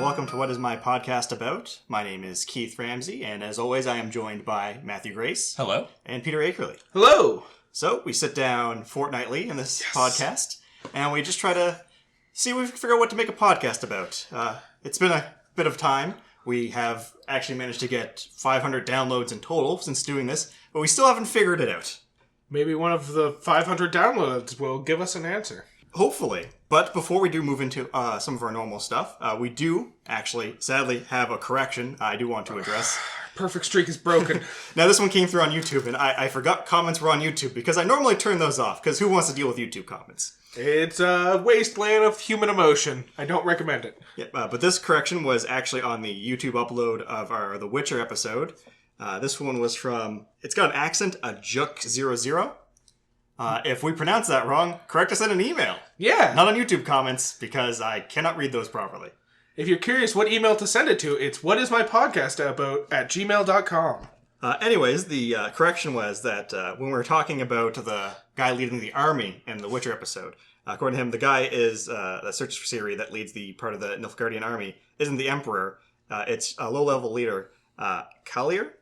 welcome to What Is My Podcast About? My name is Keith Ramsey, and as always, I am joined by Matthew Grace. Hello. And Peter Akerley. Hello. So, we sit down fortnightly in this podcast, and we just try to see if we can figure out what to make a podcast about. It's been a bit of time. We have actually managed to get 500 downloads in total since doing this, but we still haven't figured it out. Maybe one of the 500 downloads will give us an answer. Hopefully. But before we do move into some of our normal stuff, we do actually, sadly, have a correction I do want to address. Perfect streak is broken. Now, this one came through on YouTube, and I forgot comments were on YouTube, because I normally turn those off, because who wants to deal with YouTube comments? It's a wasteland of human emotion. I don't recommend it. Yeah, but this correction was actually on the YouTube upload of our The Witcher episode. This one was from, it's got an accent, a Juk00. If we pronounce that wrong, correct us in an email. Yeah. Not on YouTube comments, because I cannot read those properly. If you're curious what email to send it to, it's whatismypodcastabout@gmail.com. Anyways, the correction was that when we were talking about the guy leading the army in the Witcher episode, according to him, the guy is the search for Ciri that leads the part of the Nilfgaardian army, isn't the Emperor. It's a low-level leader, Kalier.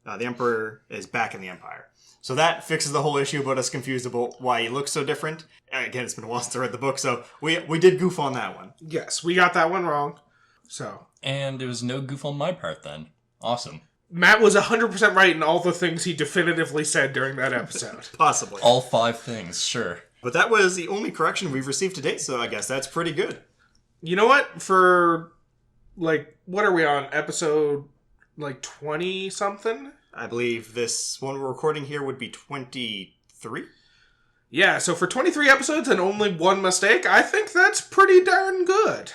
The Emperor is back in the Empire. So that fixes the whole issue about us confused about why he looks so different. Again, it's been a while since I read the book, so we did goof on that one. Yes, we got that one wrong. So. And there was no goof on my part then. Awesome. Matt was 100% right in all the things he definitively said during that episode. Possibly. All 5 things, sure. But that was the only correction we've received to date, so I guess that's pretty good. You know what? For, what are we on? Episode, 20-something? I believe this one we're recording here would be 23? Yeah, so for 23 episodes and only one mistake, I think that's pretty darn good.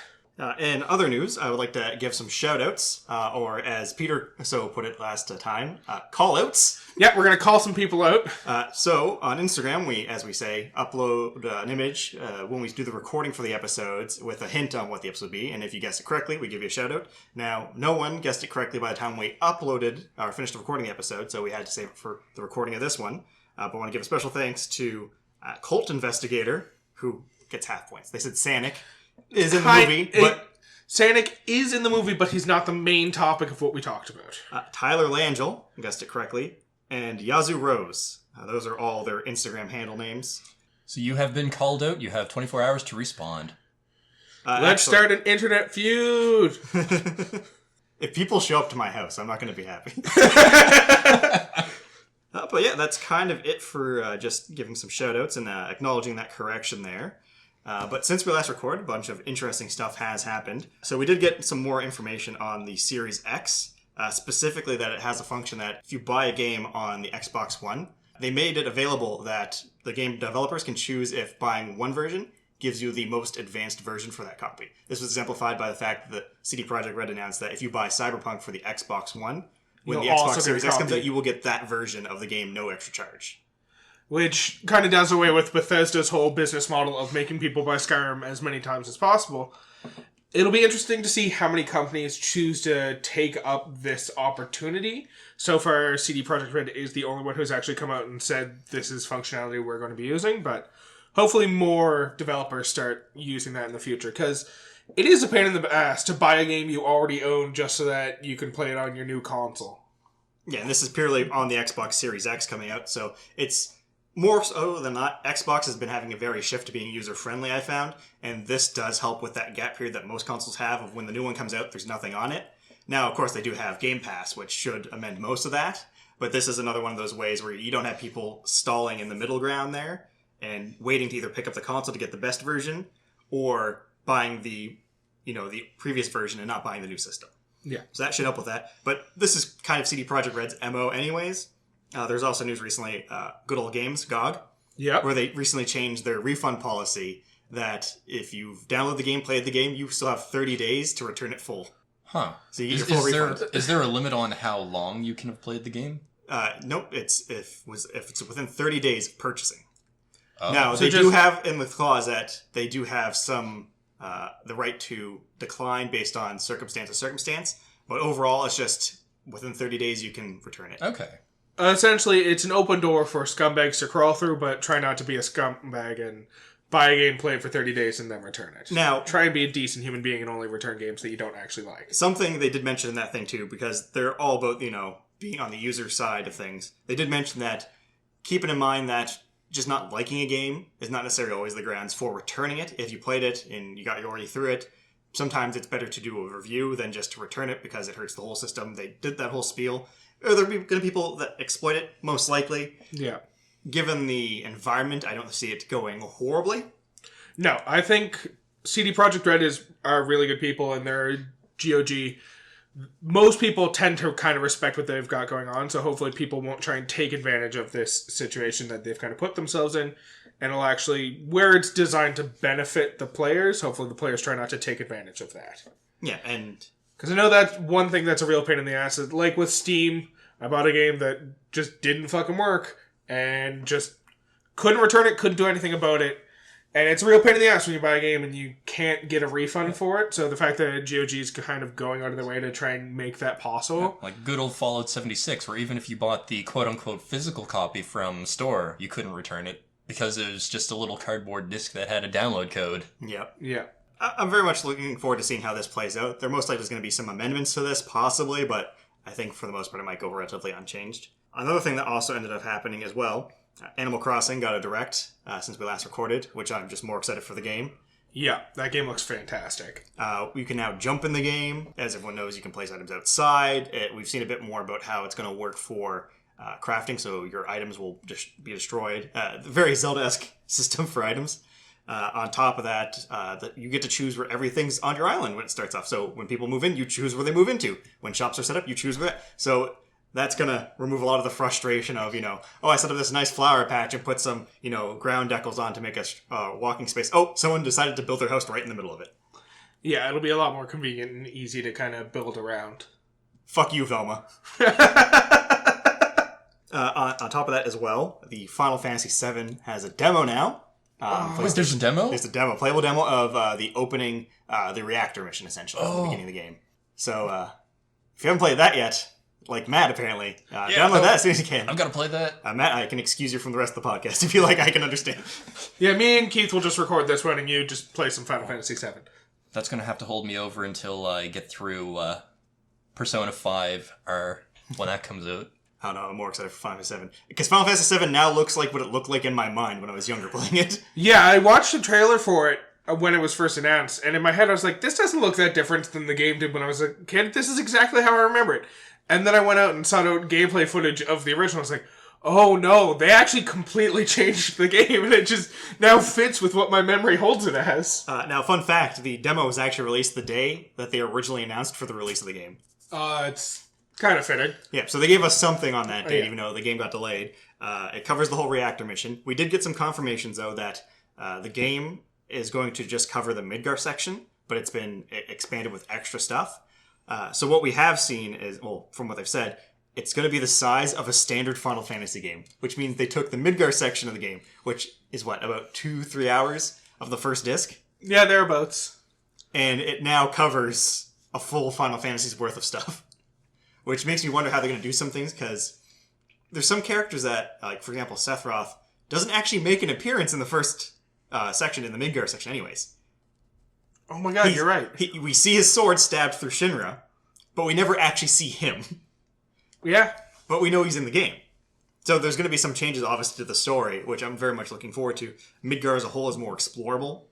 In other news, I would like to give some shout-outs, or as Peter so put it last time, call-outs. Yeah, we're going to call some people out. So, on Instagram, we, as we say, upload an image when we do the recording for the episodes with a hint on what the episode would be, and if you guess it correctly, we give you a shout-out. Now, no one guessed it correctly by the time we uploaded or finished recording the episode, so we had to save it for the recording of this one. But I want to give a special thanks to Cult Investigator, who gets half points. They said Sanic is in the movie, but Sanic is in the movie, but he's not the main topic of what we talked about. Tyler Langell guessed it correctly, and Yazoo Rose. Those are all their Instagram handle names. So you have been called out. You have 24 hours to respond. Let's start an internet feud. If people show up to my house, I'm not going to be happy. But yeah, that's kind of it for just giving some shout-outs and acknowledging that correction there. But since we last recorded, a bunch of interesting stuff has happened. So we did get some more information on the Series X, specifically that it has a function that if you buy a game on the Xbox One, they made it available that the game developers can choose if buying one version gives you the most advanced version for that copy. This was exemplified by the fact that CD Projekt Red announced that if you buy Cyberpunk for the Xbox One, when the Xbox Series X comes out, you will get that version of the game, no extra charge. Which kind of does away with Bethesda's whole business model of making people buy Skyrim as many times as possible. It'll be interesting to see how many companies choose to take up this opportunity. So far, CD Projekt Red is the only one who's actually come out and said this is functionality we're going to be using, but hopefully more developers start using that in the future, because it is a pain in the ass to buy a game you already own just so that you can play it on your new console. Yeah, and this is purely on the Xbox Series X coming out, so it's more so than not, Xbox has been having a very shift to being user-friendly, I found, and this does help with that gap period that most consoles have of when the new one comes out, there's nothing on it. Now, of course, they do have Game Pass, which should amend most of that, but this is another one of those ways where you don't have people stalling in the middle ground there and waiting to either pick up the console to get the best version or buying the previous version and not buying the new system. Yeah. So that should help with that. But this is kind of CD Projekt Red's MO anyways. There's also news recently, Good Old Games, GOG, where they recently changed their refund policy that if you've downloaded the game, played the game, you still have 30 days to return it full. Huh. So you get your full refund. Is there a limit on how long you can have played the game? Nope. It's if it's within 30 days of purchasing. Oh. Now, so they do have in the clause that they do have some the right to decline based on circumstance, but overall it's just within 30 days you can return it. Okay. Essentially, it's an open door for scumbags to crawl through, but try not to be a scumbag and buy a game, play it for 30 days, and then return it. Now, try and be a decent human being and only return games that you don't actually like. Something they did mention in that thing too, because they're all about, being on the user side of things. They did mention that keeping in mind that just not liking a game is not necessarily always the grounds for returning it. If you played it and you got already through it, sometimes it's better to do a review than just to return it because it hurts the whole system. They did that whole spiel. Are there going to be people that exploit it? Most likely. Yeah. Given the environment, I don't see it going horribly. No, I think CD Projekt Red are really good people, and they're GOG. Most people tend to kind of respect what they've got going on, so hopefully people won't try and take advantage of this situation that they've kind of put themselves in, and it'll actually, where it's designed to benefit the players, hopefully the players try not to take advantage of that. Yeah, and... Because I know that's one thing that's a real pain in the ass. Like with Steam, I bought a game that just didn't fucking work, and just couldn't return it, couldn't do anything about it. And it's a real pain in the ass when you buy a game and you can't get a refund for it. So the fact that GOG is kind of going out of their way to try and make that possible. Like good old Fallout 76, where even if you bought the quote-unquote physical copy from store, you couldn't return it because it was just a little cardboard disc that had a download code. Yep. Yeah. I'm very much looking forward to seeing how this plays out. There most likely is going to be some amendments to this, possibly, but I think for the most part it might go relatively unchanged. Another thing that also ended up happening as well, Animal Crossing got a direct since we last recorded, which I'm just more excited for the game. Yeah, that game looks fantastic. You can now jump in the game. As everyone knows, you can place items outside. We've seen a bit more about how it's going to work for crafting, so your items will be destroyed. Very Zelda-esque system for items. On top of that, you get to choose where everything's on your island when it starts off. So when people move in, you choose where they move into. When shops are set up, you choose where. So that's going to remove a lot of the frustration of, I set up this nice flower patch and put some, ground decals on to make a walking space. Oh, someone decided to build their house right in the middle of it. Yeah, it'll be a lot more convenient and easy to kind of build around. Fuck you, Velma. On top of that as well, the Final Fantasy VII has a demo now. There's a demo? There's a demo, playable demo of the opening, the reactor mission, essentially, at the beginning of the game. So, if you haven't played that yet, like Matt, apparently, download that as soon as you can. I've got to play that. Matt, I can excuse you from the rest of the podcast if you like. I can understand. Yeah, me and Keith will just record this one, and you just play some Final Fantasy VII. That's going to have to hold me over until I get through Persona 5, or when that comes out. I don't know, I'm more excited for Final Fantasy VII. Because Final Fantasy VII now looks like what it looked like in my mind when I was younger playing it. Yeah, I watched the trailer for it when it was first announced, and in my head I was like, this doesn't look that different than the game did when I was a kid. This is exactly how I remember it. And then I went out and saw gameplay footage of the original. I was like, oh no, they actually completely changed the game, and it just now fits with what my memory holds it as. Now, fun fact, the demo was actually released the day that they originally announced for the release of the game. It's kind of fitting. Yeah, so they gave us something on that date, yeah. even though the game got delayed. It covers the whole reactor mission. We did get some confirmations, though, that the game is going to just cover the Midgar section, but it's been expanded with extra stuff. So what we have seen is, well, from what they've said, it's going to be the size of a standard Final Fantasy game, which means they took the Midgar section of the game, which is about 2-3 hours of the first disc. Yeah, thereabouts. And it now covers a full Final Fantasy's worth of stuff. Which makes me wonder how they're going to do some things, because there's some characters that, like, for example, Sephiroth, doesn't actually make an appearance in the first section, in the Midgar section anyways. Oh my god, you're right. We see his sword stabbed through Shinra, but we never actually see him. Yeah. But we know he's in the game. So there's going to be some changes, obviously, to the story, which I'm very much looking forward to. Midgar as a whole is more explorable.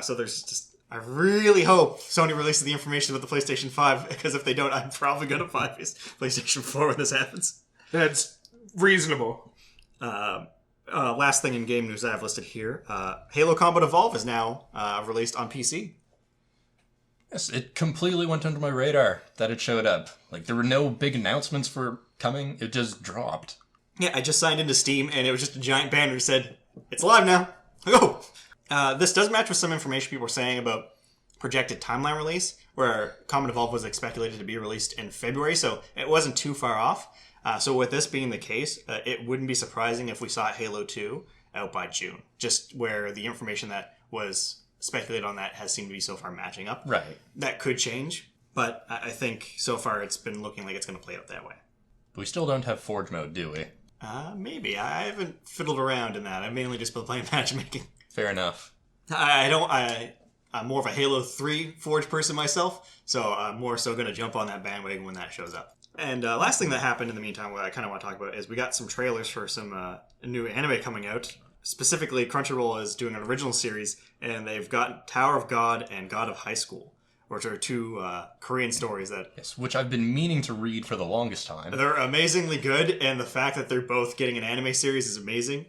So there's just... I really hope Sony releases the information about the PlayStation 5, because if they don't, I'm probably going to buy PlayStation 4 when this happens. That's reasonable. Last thing in game news I have listed here. Halo Combat Evolve is now released on PC. Yes, it completely went under my radar that it showed up. Like, there were no big announcements for coming. It just dropped. Yeah, I just signed into Steam, and it was just a giant banner that said, it's live now. Oh! This does match with some information people were saying about projected timeline release, where Combat Evolve was speculated to be released in February, so it wasn't too far off. So with this being the case, it wouldn't be surprising if we saw Halo 2 out by June, just where the information that was speculated on that has seemed to be so far matching up. Right. That could change, but I think so far it's been looking like it's going to play out that way. But we still don't have Forge mode, do we? Maybe. I haven't fiddled around in that. I've mainly just been playing matchmaking. Fair enough. I'm more of a Halo 3 Forge person myself, so I'm more so going to jump on that bandwagon when that shows up. And last thing that happened in the meantime, what I kind of want to talk about, is we got some trailers for some new anime coming out. Specifically, Crunchyroll is doing an original series, and they've got Tower of God and God of High School, which are two Korean stories that... Yes, which I've been meaning to read for the longest time. They're amazingly good, and the fact that they're both getting an anime series is amazing.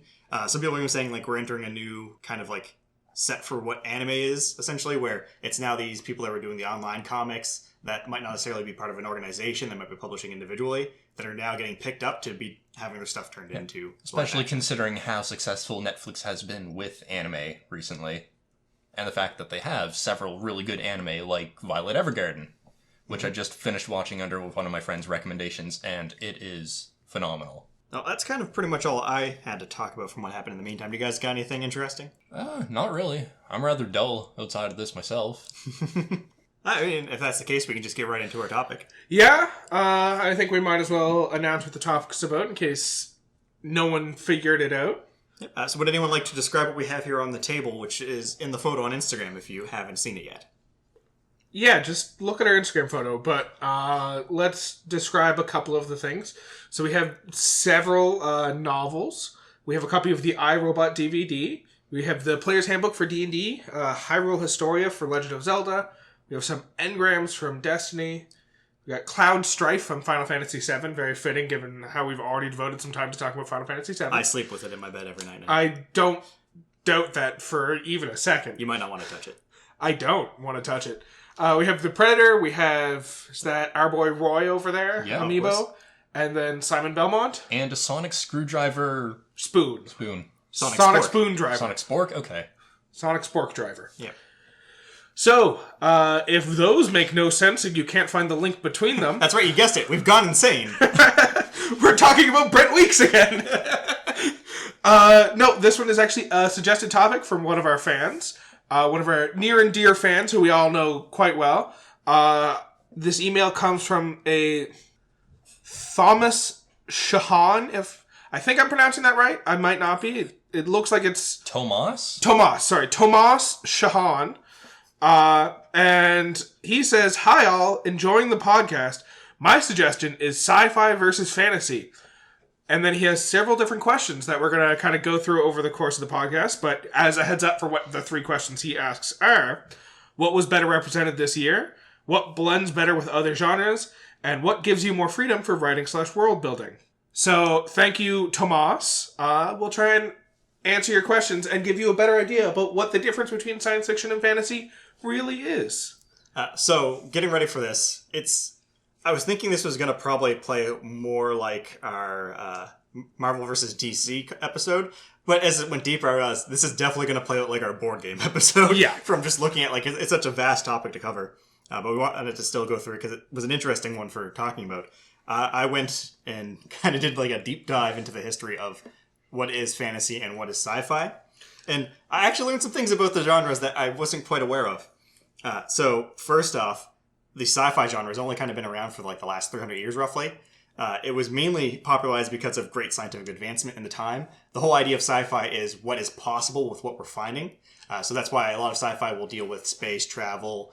Some people are even saying, like, we're entering a new kind of, like, set for what anime is, essentially, where it's now these people that were doing the online comics that might not necessarily be part of an organization, that might be publishing individually, that are now getting picked up to be having their stuff turned into. Especially considering how successful Netflix has been with anime recently. And the fact that they have several really good anime like Violet Evergarden, which I just finished watching under one of my friend's recommendations, and it is phenomenal. Now, that's kind of pretty much all I had to talk about from what happened in the meantime. Do you guys got anything interesting? Not really. I'm rather dull outside of this myself. I mean, if that's the case, we can just get right into our topic. Yeah, I think we might as well announce what the topic's about in case no one figured it out. So would anyone like to describe what we have here on the table, which is in the photo on Instagram if you haven't seen it yet? Yeah, just look at our Instagram photo, but let's describe a couple of the things. So we have several novels. We have a copy of the iRobot DVD. We have the Player's Handbook for D&D, Hyrule Historia for Legend of Zelda. We have some engrams from Destiny. We got Cloud Strife from Final Fantasy VII, very fitting given how we've already devoted some time to talking about Final Fantasy VII. I sleep with it in my bed every night now. I don't doubt that for even a second. You might not want to touch it. I don't want to touch it. We have the Predator. We have, is that our boy Roy over there? Yeah, Amiibo. And then Simon Belmont. And a Sonic Screwdriver... Spoon. Sonic Spoon Driver. Sonic Spork? Okay. Sonic Spork Driver. Yeah. So, if those make no sense and you can't find the link between them... That's right, you guessed it. We've gone insane. We're talking about Brent Weeks again. No, this one is actually a suggested topic from one of our fans. One of our near and dear fans who we all know quite well. This email comes from a Thomas Shahan, if I think I'm pronouncing that right. I might not be. It looks like it's... Tomas Shahan. And he says, "Hi all, enjoying the podcast. My suggestion is sci-fi versus fantasy." And then he has several different questions that we're going to kind of go through over the course of the podcast. But as a heads up for what the three questions he asks are, what was better represented this year? What blends better with other genres? And what gives you more freedom for writing/world building? So thank you, Tomas. We'll try and answer your questions and give you a better idea about what the difference between science fiction and fantasy really is. So getting ready for this, I was thinking this was going to probably play more like our Marvel vs. DC episode, but as it went deeper, I realized this is definitely going to play out like our board game episode. Yeah. From just looking at, like, it's such a vast topic to cover. But we wanted to still go through it because it was an interesting one for talking about. I went and kind of did like a deep dive into the history of what is fantasy and what is sci-fi. And I actually learned some things about the genres that I wasn't quite aware of. So first off, the sci-fi genre has only kind of been around for like the last 300 years roughly. It was mainly popularized because of great scientific advancement in the time. The whole idea of sci-fi is what is possible with what we're finding. So that's why a lot of sci-fi will deal with space travel,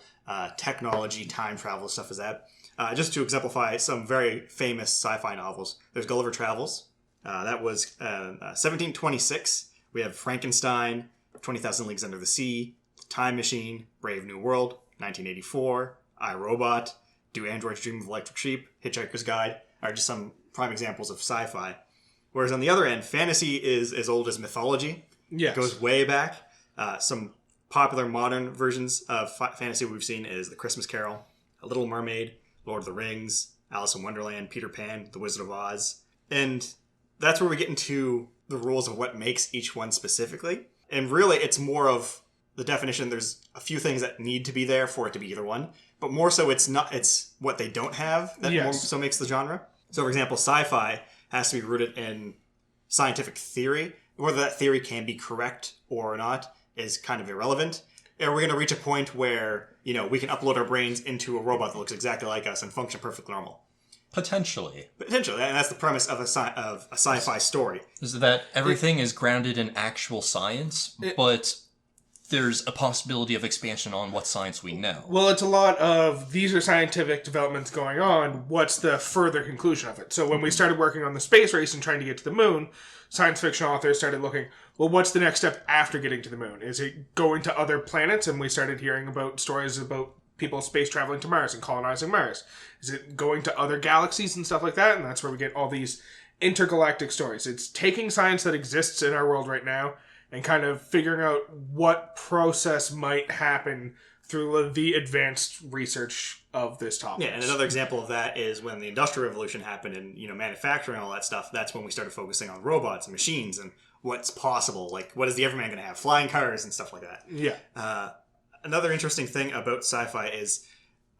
technology, time travel, stuff as that. Just to exemplify some very famous sci-fi novels, there's Gulliver Travels. That was 1726. We have Frankenstein, 20,000 Leagues Under the Sea, Time Machine, Brave New World, 1984, I, Robot, Do Androids Dream of Electric Sheep, Hitchhiker's Guide are just some prime examples of sci-fi. Whereas on the other end, fantasy is as old as mythology. Yes. It goes way back. Some popular modern versions of fantasy we've seen is The Christmas Carol, A Little Mermaid, Lord of the Rings, Alice in Wonderland, Peter Pan, The Wizard of Oz. And that's where we get into the rules of what makes each one specifically. And really, it's more of the definition. There's a few things that need to be there for it to be either one. But more so, it's what they don't have that more so makes the genre. So, for example, sci-fi has to be rooted in scientific theory. Whether that theory can be correct or not is kind of irrelevant. Are we going to reach a point where, we can upload our brains into a robot that looks exactly like us and function perfectly normal? Potentially. Potentially, and that's the premise of a sci-fi story. Is that everything is grounded in actual science, but there's a possibility of expansion on what science we know. Well, it's a lot of, these are scientific developments going on, what's the further conclusion of it? So when we started working on the space race and trying to get to the moon, science fiction authors started looking, well, what's the next step after getting to the moon? Is it going to other planets? And we started hearing about stories about people space traveling to Mars and colonizing Mars. Is it going to other galaxies and stuff like that? And that's where we get all these intergalactic stories. It's taking science that exists in our world right now and kind of figuring out what process might happen through the advanced research of this topic. Yeah, and another example of that is when the Industrial Revolution happened and, manufacturing and all that stuff, that's when we started focusing on robots and machines and what's possible. Like, what is the Everyman going to have? Flying cars and stuff like that. Yeah. Another interesting thing about sci-fi is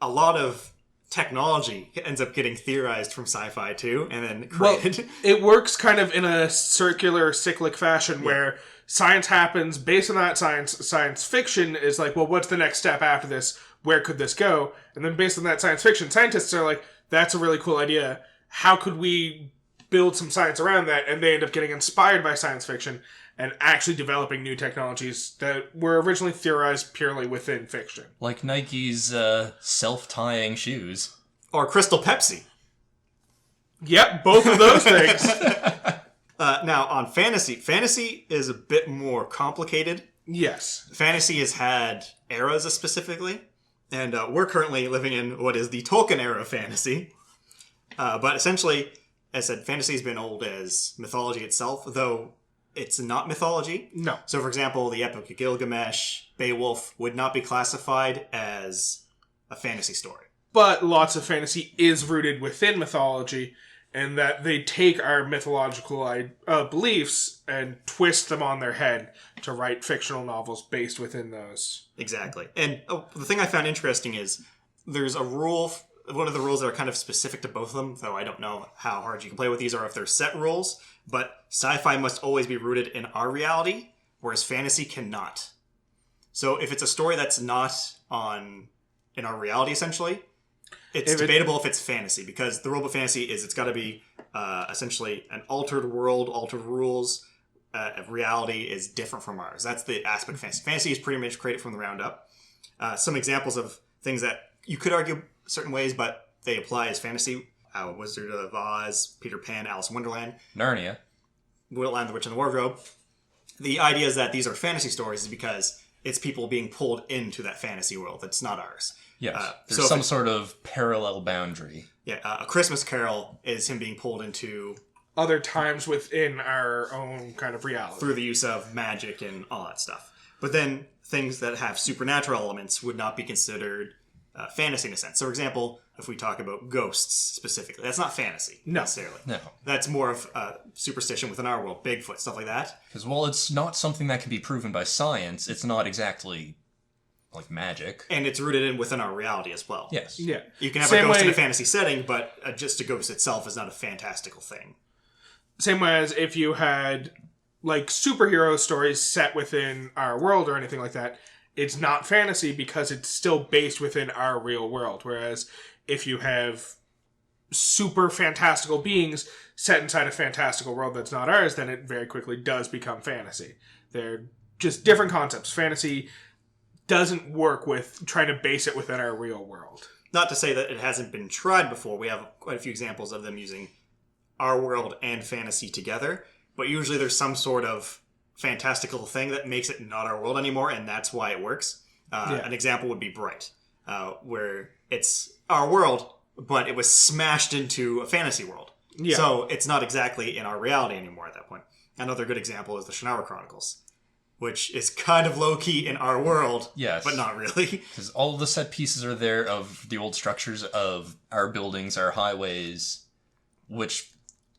a lot of technology ends up getting theorized from sci-fi too, and then created. Well, it works kind of in a circular, cyclic fashion where science happens. Based on that science fiction is like, well, what's the next step after this? Where could this go? And then based on that science fiction, scientists are like, that's a really cool idea. How could we build some science around that? And they end up getting inspired by science fiction and actually developing new technologies that were originally theorized purely within fiction. Like Nike's self-tying shoes. Or Crystal Pepsi. Yep, both of those things. Now, on fantasy is a bit more complicated. Yes. Fantasy has had eras specifically, and we're currently living in what is the Tolkien era of fantasy. But essentially, as I said, fantasy has been old as mythology itself, though it's not mythology. No. So, for example, the Epic of Gilgamesh, Beowulf would not be classified as a fantasy story. But lots of fantasy is rooted within mythology, and that they take our mythological beliefs and twist them on their head to write fictional novels based within those. Exactly. And the thing I found interesting is there's a rule, one of the rules that are kind of specific to both of them, though I don't know how hard you can play with these or if they're set rules, but sci-fi must always be rooted in our reality, whereas fantasy cannot. So if it's a story that's not in our reality, essentially, it's debatable if it's fantasy, because the rule of fantasy is it's got to be essentially an altered world, altered rules. Reality is different from ours. That's the aspect of fantasy. Fantasy is pretty much created from the ground up. Some examples of things that you could argue certain ways, but they apply as fantasy. Wizard of Oz, Peter Pan, Alice in Wonderland. Narnia. Lion, the Witch, and the Wardrobe. The idea is that these are fantasy stories is because it's people being pulled into that fantasy world that's not ours. Yes, there's some sort of parallel boundary. Yeah, A Christmas Carol is him being pulled into other times within our own kind of reality. Through the use of magic and all that stuff. But then things that have supernatural elements would not be considered fantasy in a sense. So, for example, if we talk about ghosts specifically, that's not fantasy necessarily. No. That's more of superstition within our world, Bigfoot, stuff like that. Because while it's not something that can be proven by science, it's not exactly like magic. And it's rooted within our reality as well. Yes. Yeah. You can have a ghost in a fantasy setting, but just a ghost itself is not a fantastical thing. Same way as if you had like superhero stories set within our world or anything like that, it's not fantasy because it's still based within our real world. Whereas if you have super fantastical beings set inside a fantastical world that's not ours, then it very quickly does become fantasy. They're just different concepts. Fantasy doesn't work with trying to base it within our real world. Not to say that it hasn't been tried before. We have quite a few examples of them using our world and fantasy together, but usually there's some sort of fantastical thing that makes it not our world anymore, and that's why it works. An example would be Bright, where it's our world, but it was smashed into a fantasy world. Yeah. So it's not exactly in our reality anymore at that point. Another good example is the Shannara Chronicles, which is kind of low-key in our world, yes, but not really. Because all of the set pieces are there of the old structures of our buildings, our highways, which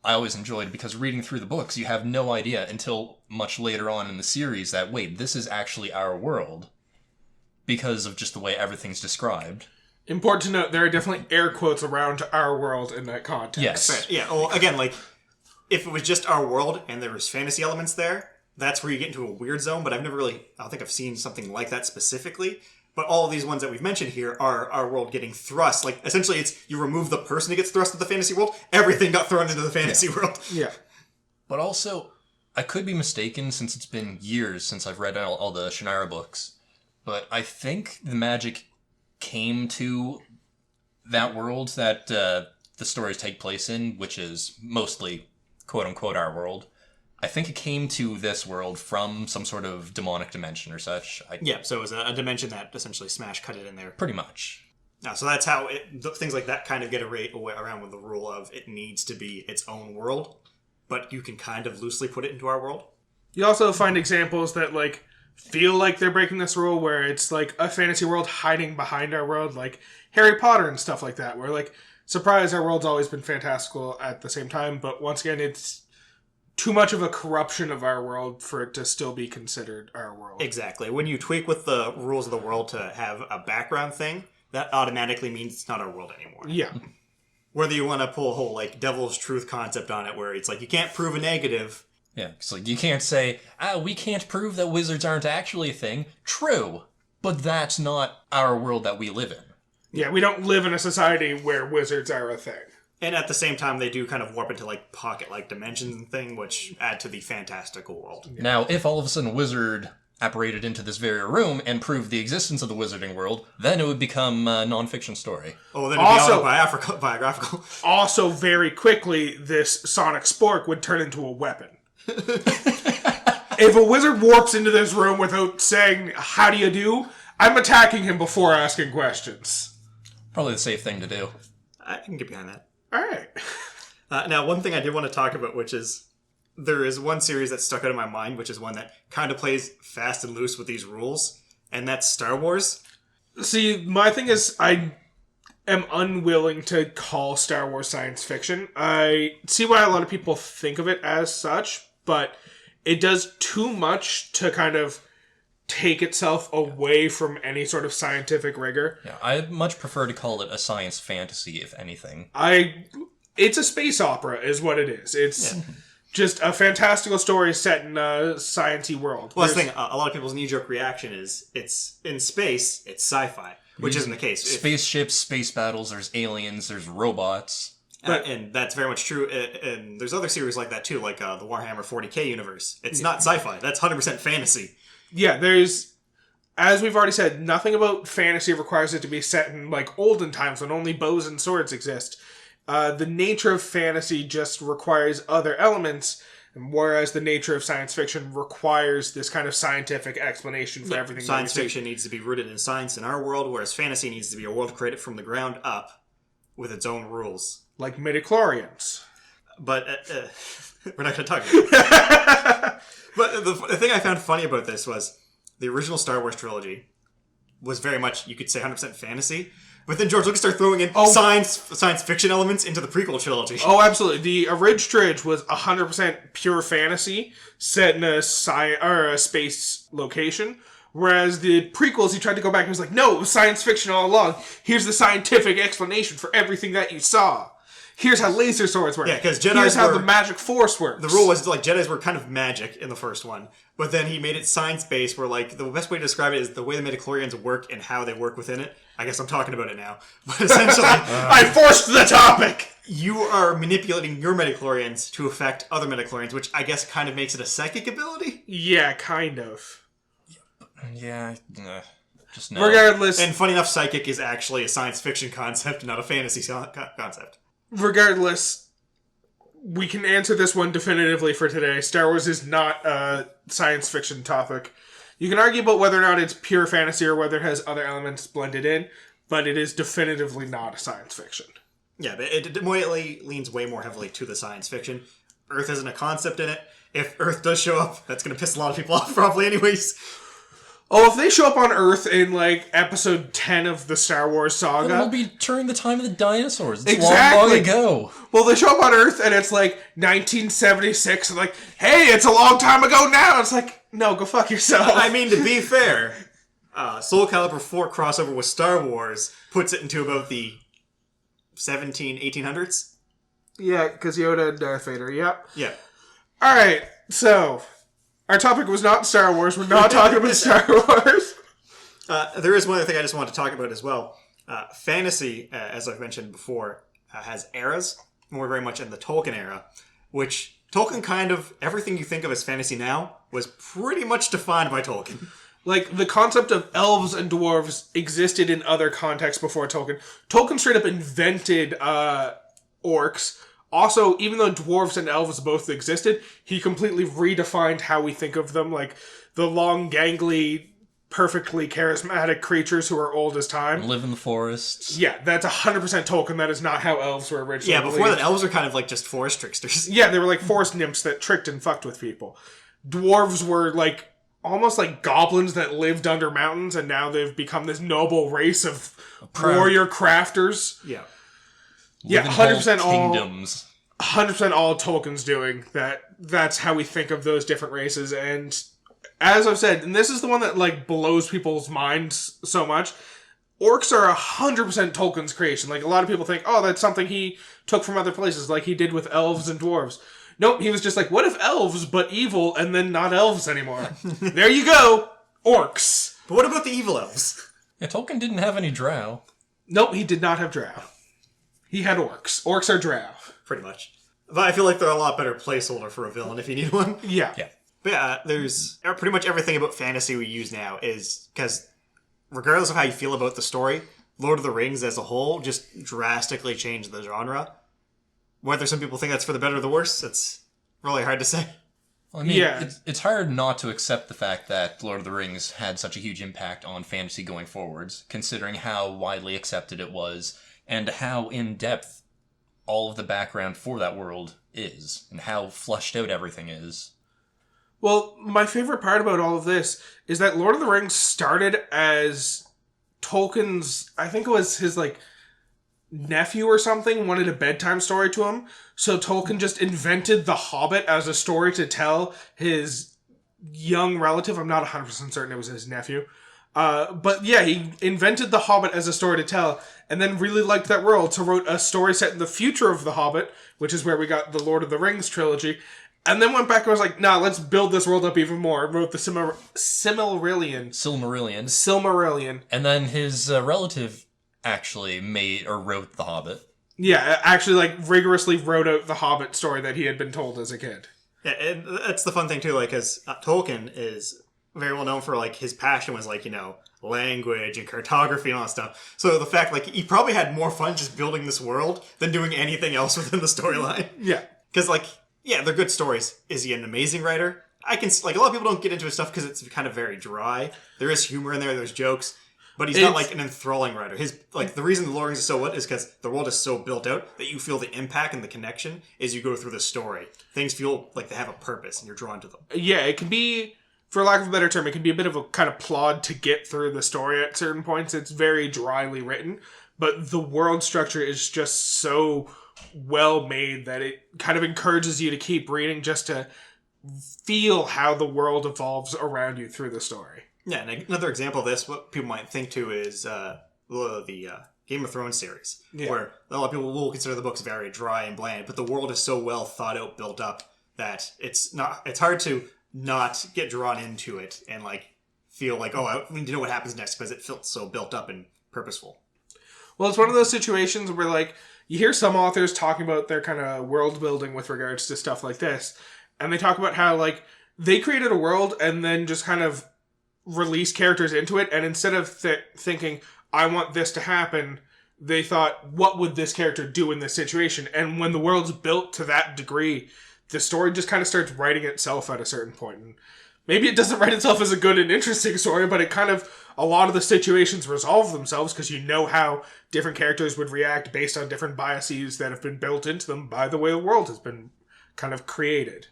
I always enjoyed because reading through the books, you have no idea until much later on in the series that, wait, this is actually our world because of just the way everything's described. Important to note, there are definitely air quotes around our world in that context. Yes. Yeah, well, again, like, if it was just our world and there was fantasy elements there, that's where you get into a weird zone, but I don't think I've seen something like that specifically. But all of these ones that we've mentioned here are our world getting thrust. Like, essentially, it's you remove the person who gets thrust into the fantasy world, everything got thrown into the fantasy world. Yeah. But also, I could be mistaken since it's been years since I've read all the Shannara books, but I think the magic came to that world that the stories take place in, which is mostly, quote-unquote, our world. I think it came to this world from some sort of demonic dimension or such. Yeah, so it was a dimension that essentially Smash cut it in there. Pretty much. So that's how things like that kind of get around with the rule of it needs to be its own world, but you can kind of loosely put it into our world. You also find examples that, like, feel like they're breaking this rule, where it's, like, a fantasy world hiding behind our world, like Harry Potter and stuff like that, where, like, surprise, our world's always been fantastical at the same time, but once again, it's too much of a corruption of our world for it to still be considered our world. Exactly. When you tweak with the rules of the world to have a background thing, that automatically means it's not our world anymore. Yeah. Whether you want to pull a whole, like, devil's truth concept on it, where it's like, you can't prove a negative. Yeah, it's like, you can't say, we can't prove that wizards aren't actually a thing. True, but that's not our world that we live in. Yeah, we don't live in a society where wizards are a thing. And at the same time, they do kind of warp into, like, pocket-like dimensions and thing, which add to the fantastical world. Yeah. Now, if all of a sudden a wizard apparated into this very room and proved the existence of the wizarding world, then it would become a non-fiction story. Oh, then it'd be autobiographical. Also, very quickly, this sonic spork would turn into a weapon. If a wizard warps into this room without saying, how do you do, I'm attacking him before asking questions. Probably the safe thing to do. I can get behind that. Alright. Now, one thing I did want to talk about, which is, there is one series that stuck out in my mind, which is one that kind of plays fast and loose with these rules, and that's Star Wars. See, my thing is, I am unwilling to call Star Wars science fiction. I see why a lot of people think of it as such, but it does too much to kind of take itself away from any sort of scientific rigor. Yeah, I'd much prefer to call it a science fantasy, if anything. It's a space opera, is what it is. It's just a fantastical story set in a sciencey world. Well, that's the thing. A lot of people's knee-jerk reaction is, it's in space, it's sci-fi, which isn't the case. Spaceships, space battles, there's aliens, there's robots. And that's very much true. And there's other series like that, too, like the Warhammer 40k universe. It's not sci-fi. That's 100% fantasy. Yeah, there's, as we've already said, nothing about fantasy requires it to be set in, like, olden times when only bows and swords exist. The nature of fantasy just requires other elements, whereas the nature of science fiction requires this kind of scientific explanation for everything. Science fiction needs to be rooted in science in our world, whereas fantasy needs to be a world created from the ground up with its own rules. Like midichlorians. But we're not going to talk about it. But the thing I found funny about this was the original Star Wars trilogy was very much, you could say, 100% fantasy. But then George Lucas started throwing in science fiction elements into the prequel trilogy. Oh, absolutely. The original was 100% pure fantasy set in a space location. Whereas the prequels, he tried to go back and was like, no, it was science fiction all along. Here's the scientific explanation for everything that you saw. Here's how laser swords work. Yeah, because here's how the magic force works. The rule was, like, Jedis were kind of magic in the first one. But then he made it science-based, where, like, the best way to describe it is the way the midichlorians work and how they work within it. I guess I'm talking about it now. But essentially... I forced the topic! You are manipulating your midichlorians to affect other midichlorians, which I guess kind of makes it a psychic ability? Yeah, kind of. Yeah, just no. Regardless... And funny enough, psychic is actually a science fiction concept, not a fantasy concept. Regardless, we can answer this one definitively for today. Star Wars is not a science fiction topic. You can argue about whether or not it's pure fantasy or whether it has other elements blended in, but it is definitively not a science fiction. Yeah, but it definitely leans way more heavily to the science fiction. Earth isn't a concept in it. If Earth does show up, that's going to piss a lot of people off probably anyways. Oh, if they show up on Earth in, like, episode 10 of the Star Wars saga... It'll be during the time of the dinosaurs. It's exactly. long ago. Well, they show up on Earth and it's, like, 1976, and like, hey, it's a long time ago now! It's like, no, go fuck yourself. I mean, to be fair, Soul Calibur 4 crossover with Star Wars puts it into about the 1800s? Yeah, because Yoda and Darth Vader, yep. Yeah. Alright, so... Our topic was not Star Wars. We're not talking about Star Wars. There is one other thing I just wanted to talk about as well. Fantasy, as I've mentioned before, has eras. And we're very much in the Tolkien era, which Tolkien kind of, everything you think of as fantasy now was pretty much defined by Tolkien. Like, the concept of elves and dwarves existed in other contexts before Tolkien. Tolkien straight up invented orcs. Also, even though dwarves and elves both existed, he completely redefined how we think of them. Like, the long, gangly, perfectly charismatic creatures who are old as time. Live in the forests. Yeah, that's 100% Tolkien. That is not how elves were originally. Yeah, before that, elves were kind of like just forest tricksters. Yeah, they were like forest nymphs that tricked and fucked with people. Dwarves were like almost like goblins that lived under mountains, and now they've become this noble race of warrior crafters. Yeah. Yeah, 100% all kingdoms. 100% all Tolkien's doing. That's how we think of those different races. And as I've said, and this is the one that like blows people's minds so much, orcs are 100% Tolkien's creation. Like, a lot of people think, oh, that's something he took from other places, like he did with elves and dwarves. Nope, he was just like, what if elves, but evil, and then not elves anymore? There you go, orcs. But what about the evil elves? Yeah, Tolkien didn't have any drow. Nope, he did not have drow. He had orcs. Orcs are drow. Pretty much. But I feel like they're a lot better placeholder for a villain if you need one. Yeah. But yeah, there's pretty much everything about fantasy we use now is because regardless of how you feel about the story, Lord of the Rings as a whole just drastically changed the genre. Whether some people think that's for the better or the worse, it's really hard to say. Well, I mean, Yeah. it's hard not to accept the fact that Lord of the Rings had such a huge impact on fantasy going forwards, considering how widely accepted it was, and how in-depth all of the background for that world is, and how fleshed out everything is. Well, my favorite part about all of this is that Lord of the Rings started as Tolkien's, I think it was his, like, nephew or something wanted a bedtime story to him. So Tolkien just invented The Hobbit as a story to tell his young relative. I'm not 100% certain it was his nephew. But yeah, he invented The Hobbit as a story to tell, and then really liked that world, so wrote a story set in the future of The Hobbit, which is where we got the Lord of the Rings trilogy, and then went back and was like, nah, let's build this world up even more, and wrote the Silmarillion. And then his relative actually made or wrote The Hobbit. Yeah, actually, like, rigorously wrote out the Hobbit story that he had been told as a kid. Yeah, and that's the fun thing too, like, because Tolkien is very well known for, like, his passion was, like, you know, language and cartography and all that stuff. So the fact, like, he probably had more fun just building this world than doing anything else within the storyline. Yeah. Because, like, yeah, they're good stories. Is he an amazing writer? I can, like, a lot of people don't get into his stuff because it's kind of very dry. There is humor in there, there's jokes. But he's not, like, an enthralling writer. His, like, the reason the Lord of the Rings is so what is because the world is so built out that you feel the impact and the connection as you go through the story. Things feel like they have a purpose and you're drawn to them. Yeah, it can be, for lack of a better term, it can be a bit of a kind of plod to get through the story at certain points. It's very dryly written, but the world structure is just so well made that it kind of encourages you to keep reading just to feel how the world evolves around you through the story. Yeah, and another example of this, what people might think too, is the Game of Thrones series, where a lot of people will consider the books very dry and bland, but the world is so well thought out, built up, that it's hard to not get drawn into it and, like, feel like, oh, I need to know what happens next because it feels so built up and purposeful. Well, it's one of those situations where, like, you hear some authors talking about their kind of world building with regards to stuff like this, and they talk about how, like, they created a world and then just kind of release characters into it, and instead of thinking, I want this to happen, they thought, what would this character do in this situation? And when the world's built to that degree, the story just kind of starts writing itself at a certain point. And maybe it doesn't write itself as a good and interesting story, but it kind of, a lot of the situations resolve themselves because you know how different characters would react based on different biases that have been built into them by the way the world has been kind of created.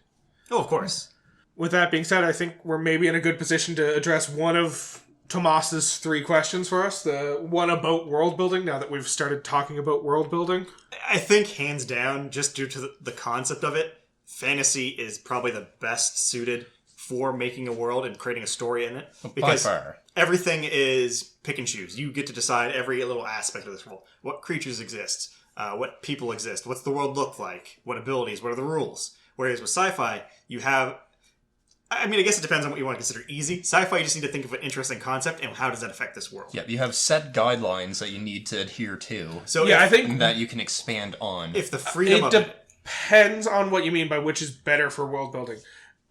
Oh, of course. With that being said, I think we're maybe in a good position to address one of Tomas's 3 questions for us. The one about world building, now that we've started talking about world building. I think, hands down, just due to the concept of it, fantasy is probably the best suited for making a world and creating a story in it. Because everything is pick and choose. You get to decide every little aspect of this world. What creatures exist? What people exist? What's the world look like? What abilities? What are the rules? Whereas with sci-fi, you have... I mean, I guess it depends on what you want to consider easy. Sci-fi, you just need to think of an interesting concept and how does that affect this world. Yeah, you have set guidelines that you need to adhere to. So I think that you can expand on. if the freedom of it depends on what you mean by which is better for world building.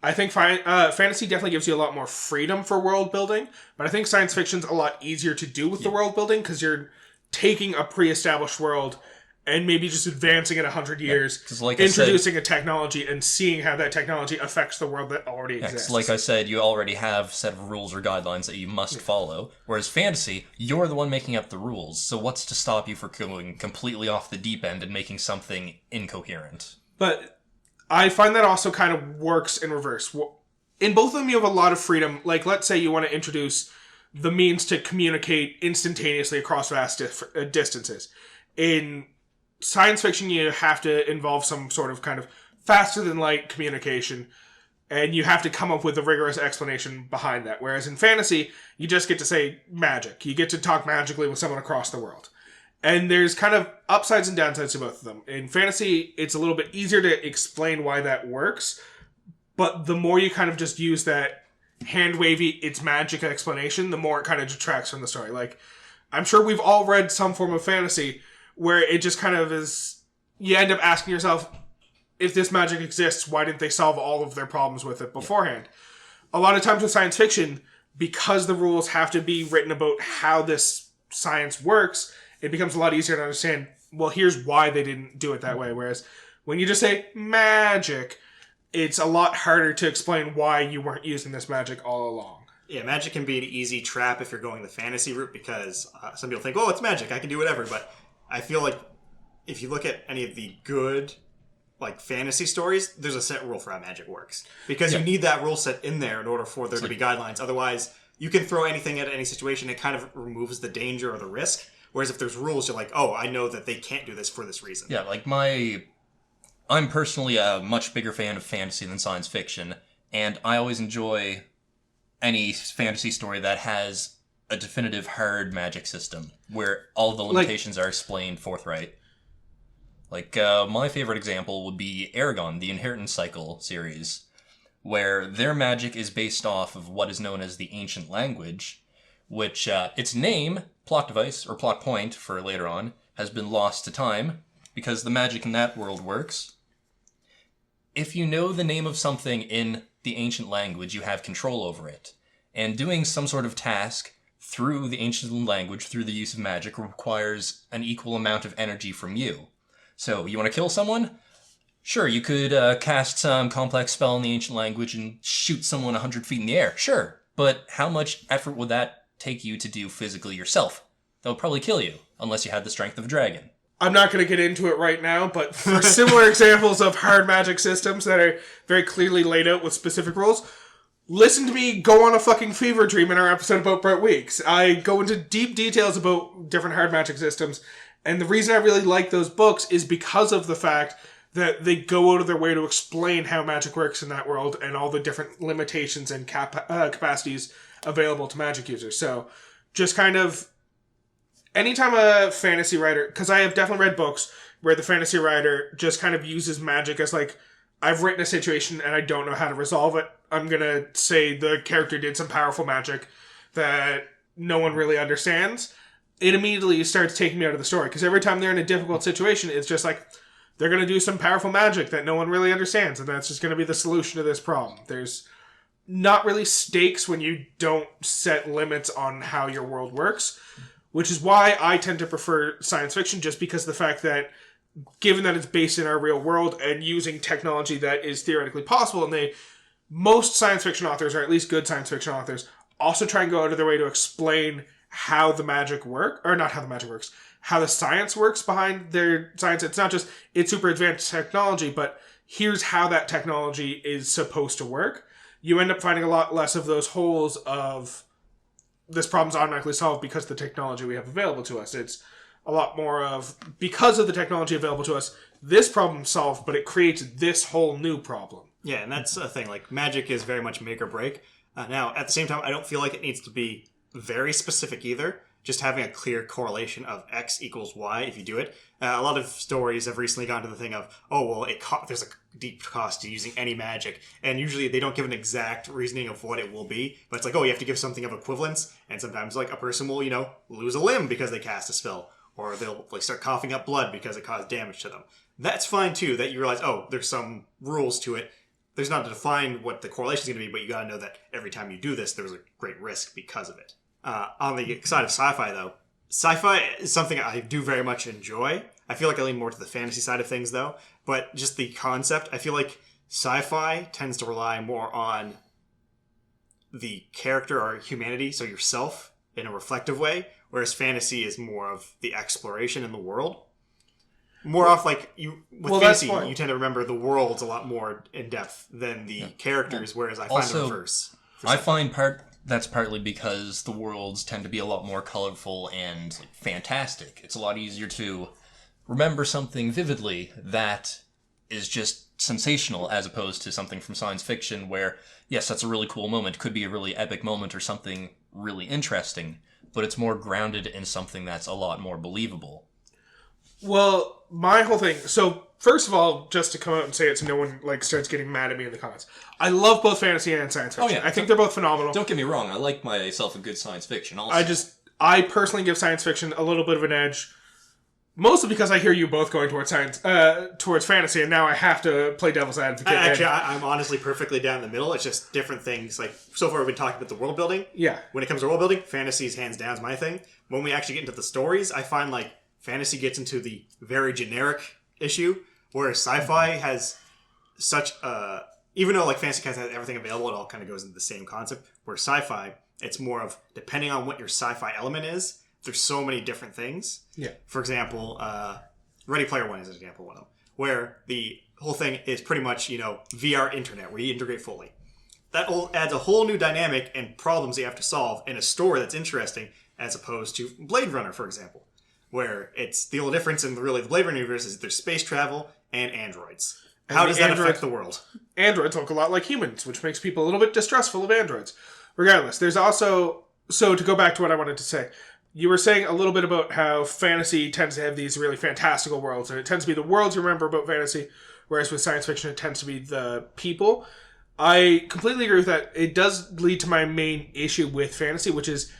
I think fantasy definitely gives you a lot more freedom for world building, but I think science fiction's a lot easier to do with the world building because you're taking a pre-established world and maybe just advancing it 100 years, like introducing a technology and seeing how that technology affects the world that already exists. Like I said, you already have a set of rules or guidelines that you must follow, whereas fantasy, you're the one making up the rules, so what's to stop you from going completely off the deep end and making something incoherent? But I find that also kind of works in reverse. In both of them, you have a lot of freedom. Like, let's say you want to introduce the means to communicate instantaneously across vast distances. In science fiction, you have to involve some sort of kind of faster-than-light communication, and you have to come up with a rigorous explanation behind that. Whereas in fantasy, you just get to say magic. You get to talk magically with someone across the world. And there's kind of upsides and downsides to both of them. In fantasy, it's a little bit easier to explain why that works, but the more you kind of just use that hand-wavy, it's magic explanation, the more it kind of detracts from the story. Like, I'm sure we've all read some form of fantasy where it just kind of is, you end up asking yourself, if this magic exists, why didn't they solve all of their problems with it beforehand? A lot of times with science fiction, because the rules have to be written about how this science works, it becomes a lot easier to understand, well, here's why they didn't do it that way. Whereas when you just say magic, it's a lot harder to explain why you weren't using this magic all along. Yeah, magic can be an easy trap if you're going the fantasy route because some people think, oh, it's magic, I can do whatever. But I feel like if you look at any of the good like fantasy stories, there's a set rule for how magic works. Because you need that rule set in there in order for there to be guidelines. Otherwise, you can throw anything at any situation. It kind of removes the danger or the risk. Whereas if there's rules, you're like, oh, I know that they can't do this for this reason. Yeah, like I'm personally a much bigger fan of fantasy than science fiction, and I always enjoy any fantasy story that has a definitive hard magic system, where all the limitations are explained forthright. Like, my favorite example would be Aragon, the Inheritance Cycle series, where their magic is based off of what is known as the Ancient Language, which, its name, plot device, or plot point for later on, has been lost to time, because the magic in that world works. If you know the name of something in the ancient language, you have control over it. And doing some sort of task through the ancient language, through the use of magic, requires an equal amount of energy from you. So, you want to kill someone? Sure, you could cast some complex spell in the ancient language and shoot someone 100 feet in the air. Sure, but how much effort would that take you to do physically yourself? That would probably kill you, unless you had the strength of a dragon. I'm not going to get into it right now, but for similar examples of hard magic systems that are very clearly laid out with specific rules, listen to me go on a fucking fever dream in our episode about Brett Weeks. I go into deep details about different hard magic systems, and the reason I really like those books is because of the fact that they go out of their way to explain how magic works in that world and all the different limitations and capacities available to magic users. So, just kind of, anytime a fantasy writer, because I have definitely read books where the fantasy writer just kind of uses magic as like, I've written a situation and I don't know how to resolve it. I'm going to say the character did some powerful magic that no one really understands. It immediately starts taking me out of the story, because every time they're in a difficult situation, it's just like, they're going to do some powerful magic that no one really understands, and that's just going to be the solution to this problem. There's not really stakes when you don't set limits on how your world works, which is why I tend to prefer science fiction, just because of the fact that, given that it's based in our real world and using technology that is theoretically possible, and most science fiction authors, or at least good science fiction authors, also try and go out of their way to explain how the magic works, or not how the magic works, how the science works behind their science. It's not just, it's super advanced technology, but here's how that technology is supposed to work. You end up finding a lot less of those holes of, this problem's automatically solved because of the technology we have available to us. It's a lot more of, because of the technology available to us, this problem's solved, but it creates this whole new problem. Yeah, and that's a thing. Like, magic is very much make or break. Now, at the same time, I don't feel like it needs to be very specific either. just having a clear correlation of X equals Y if you do it. A lot of stories have recently gone to the thing of, oh, well, there's a deep cost to using any magic. And usually they don't give an exact reasoning of what it will be. But it's like, oh, you have to give something of equivalence. And sometimes, like, a person will, lose a limb because they cast a spell. Or they'll start coughing up blood because it caused damage to them. That's fine, too, that you realize, oh, there's some rules to it. There's not to define what the correlation is going to be, but you got to know that every time you do this, there's a great risk because of it. On the side of sci-fi, though, sci-fi is something I do very much enjoy. I feel like I lean more to the fantasy side of things, though. But just the concept, I feel like sci-fi tends to rely more on the character or humanity, so yourself, in a reflective way, whereas fantasy is more of the exploration in the world. More off, like, fantasy, you tend to remember the worlds a lot more in depth than the characters, whereas I find the reverse. I find that's partly because the worlds tend to be a lot more colorful and fantastic. It's a lot easier to remember something vividly that is just sensational as opposed to something from science fiction where, yes, that's a really cool moment, could be a really epic moment or something really interesting, but it's more grounded in something that's a lot more believable. Well, my whole thing... So, first of all, just to come out and say it so no one starts getting mad at me in the comments. I love both fantasy and science fiction. I think they're both phenomenal. Don't get me wrong, I like myself a good science fiction also. I personally give science fiction a little bit of an edge. Mostly because I hear you both going towards fantasy, and now I have to play devil's advocate. I'm honestly perfectly down the middle. It's just different things. Like, so far we've been talking about the world building. Yeah. When it comes to world building, fantasy's hands down is my thing. When we actually get into the stories, I find, fantasy gets into the very generic issue, whereas sci-fi has such a... Even though, fantasy has everything available, it all kind of goes into the same concept. Where sci-fi, it's more of, depending on what your sci-fi element is, there's so many different things. Yeah. For example, Ready Player One is an example of one of them, where the whole thing is pretty much, VR internet, where you integrate fully. That adds a whole new dynamic and problems you have to solve in a story that's interesting, as opposed to Blade Runner, for example, where it's the only difference in the Blade Runner universe is there's space travel and androids. How does that affect the world? Androids look a lot like humans, which makes people a little bit distrustful of androids. Regardless, there's also... So to go back to what I wanted to say, you were saying a little bit about how fantasy tends to have these really fantastical worlds, and it tends to be the worlds you remember about fantasy, whereas with science fiction it tends to be the people. I completely agree with that. It does lead to my main issue with fantasy, which is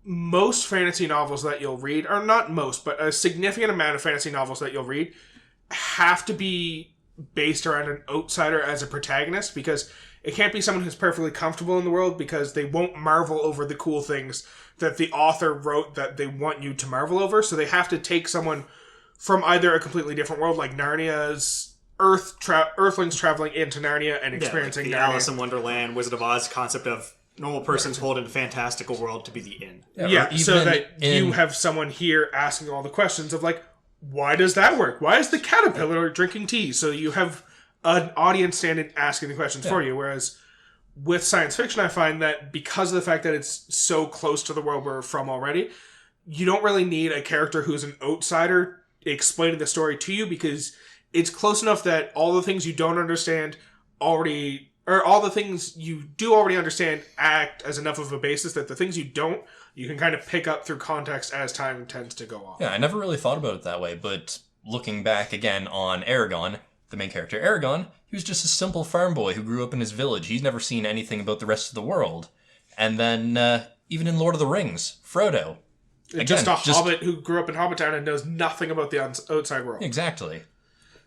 most fantasy novels that you'll read, or not most, but a significant amount of fantasy novels that you'll read have to be based around an outsider as a protagonist, because it can't be someone who's perfectly comfortable in the world, because they won't marvel over the cool things that the author wrote that they want you to marvel over. So they have to take someone from either a completely different world, like Narnia's Earthlings traveling into Narnia and experiencing the Narnia. Alice in Wonderland, Wizard of Oz concept of normal person's hold in a fantastical world to be the inn. Yeah, so that you have someone here asking all the questions of why does that work? Why is the caterpillar drinking tea? So you have an audience standing asking the questions for you, whereas with science fiction, I find that because of the fact that it's so close to the world we're from already, you don't really need a character who's an outsider explaining the story to you, because it's close enough that all the things you don't understand already, or all the things you do already understand, act as enough of a basis that the things you don't, you can kind of pick up through context as time tends to go on. Yeah, I never really thought about it that way, but looking back again on Aragon, the main character Aragon, he was just a simple farm boy who grew up in his village. He's never seen anything about the rest of the world. And then, even in Lord of the Rings, Frodo. Again, just a hobbit who grew up in Hobbitown and knows nothing about the outside world. Exactly.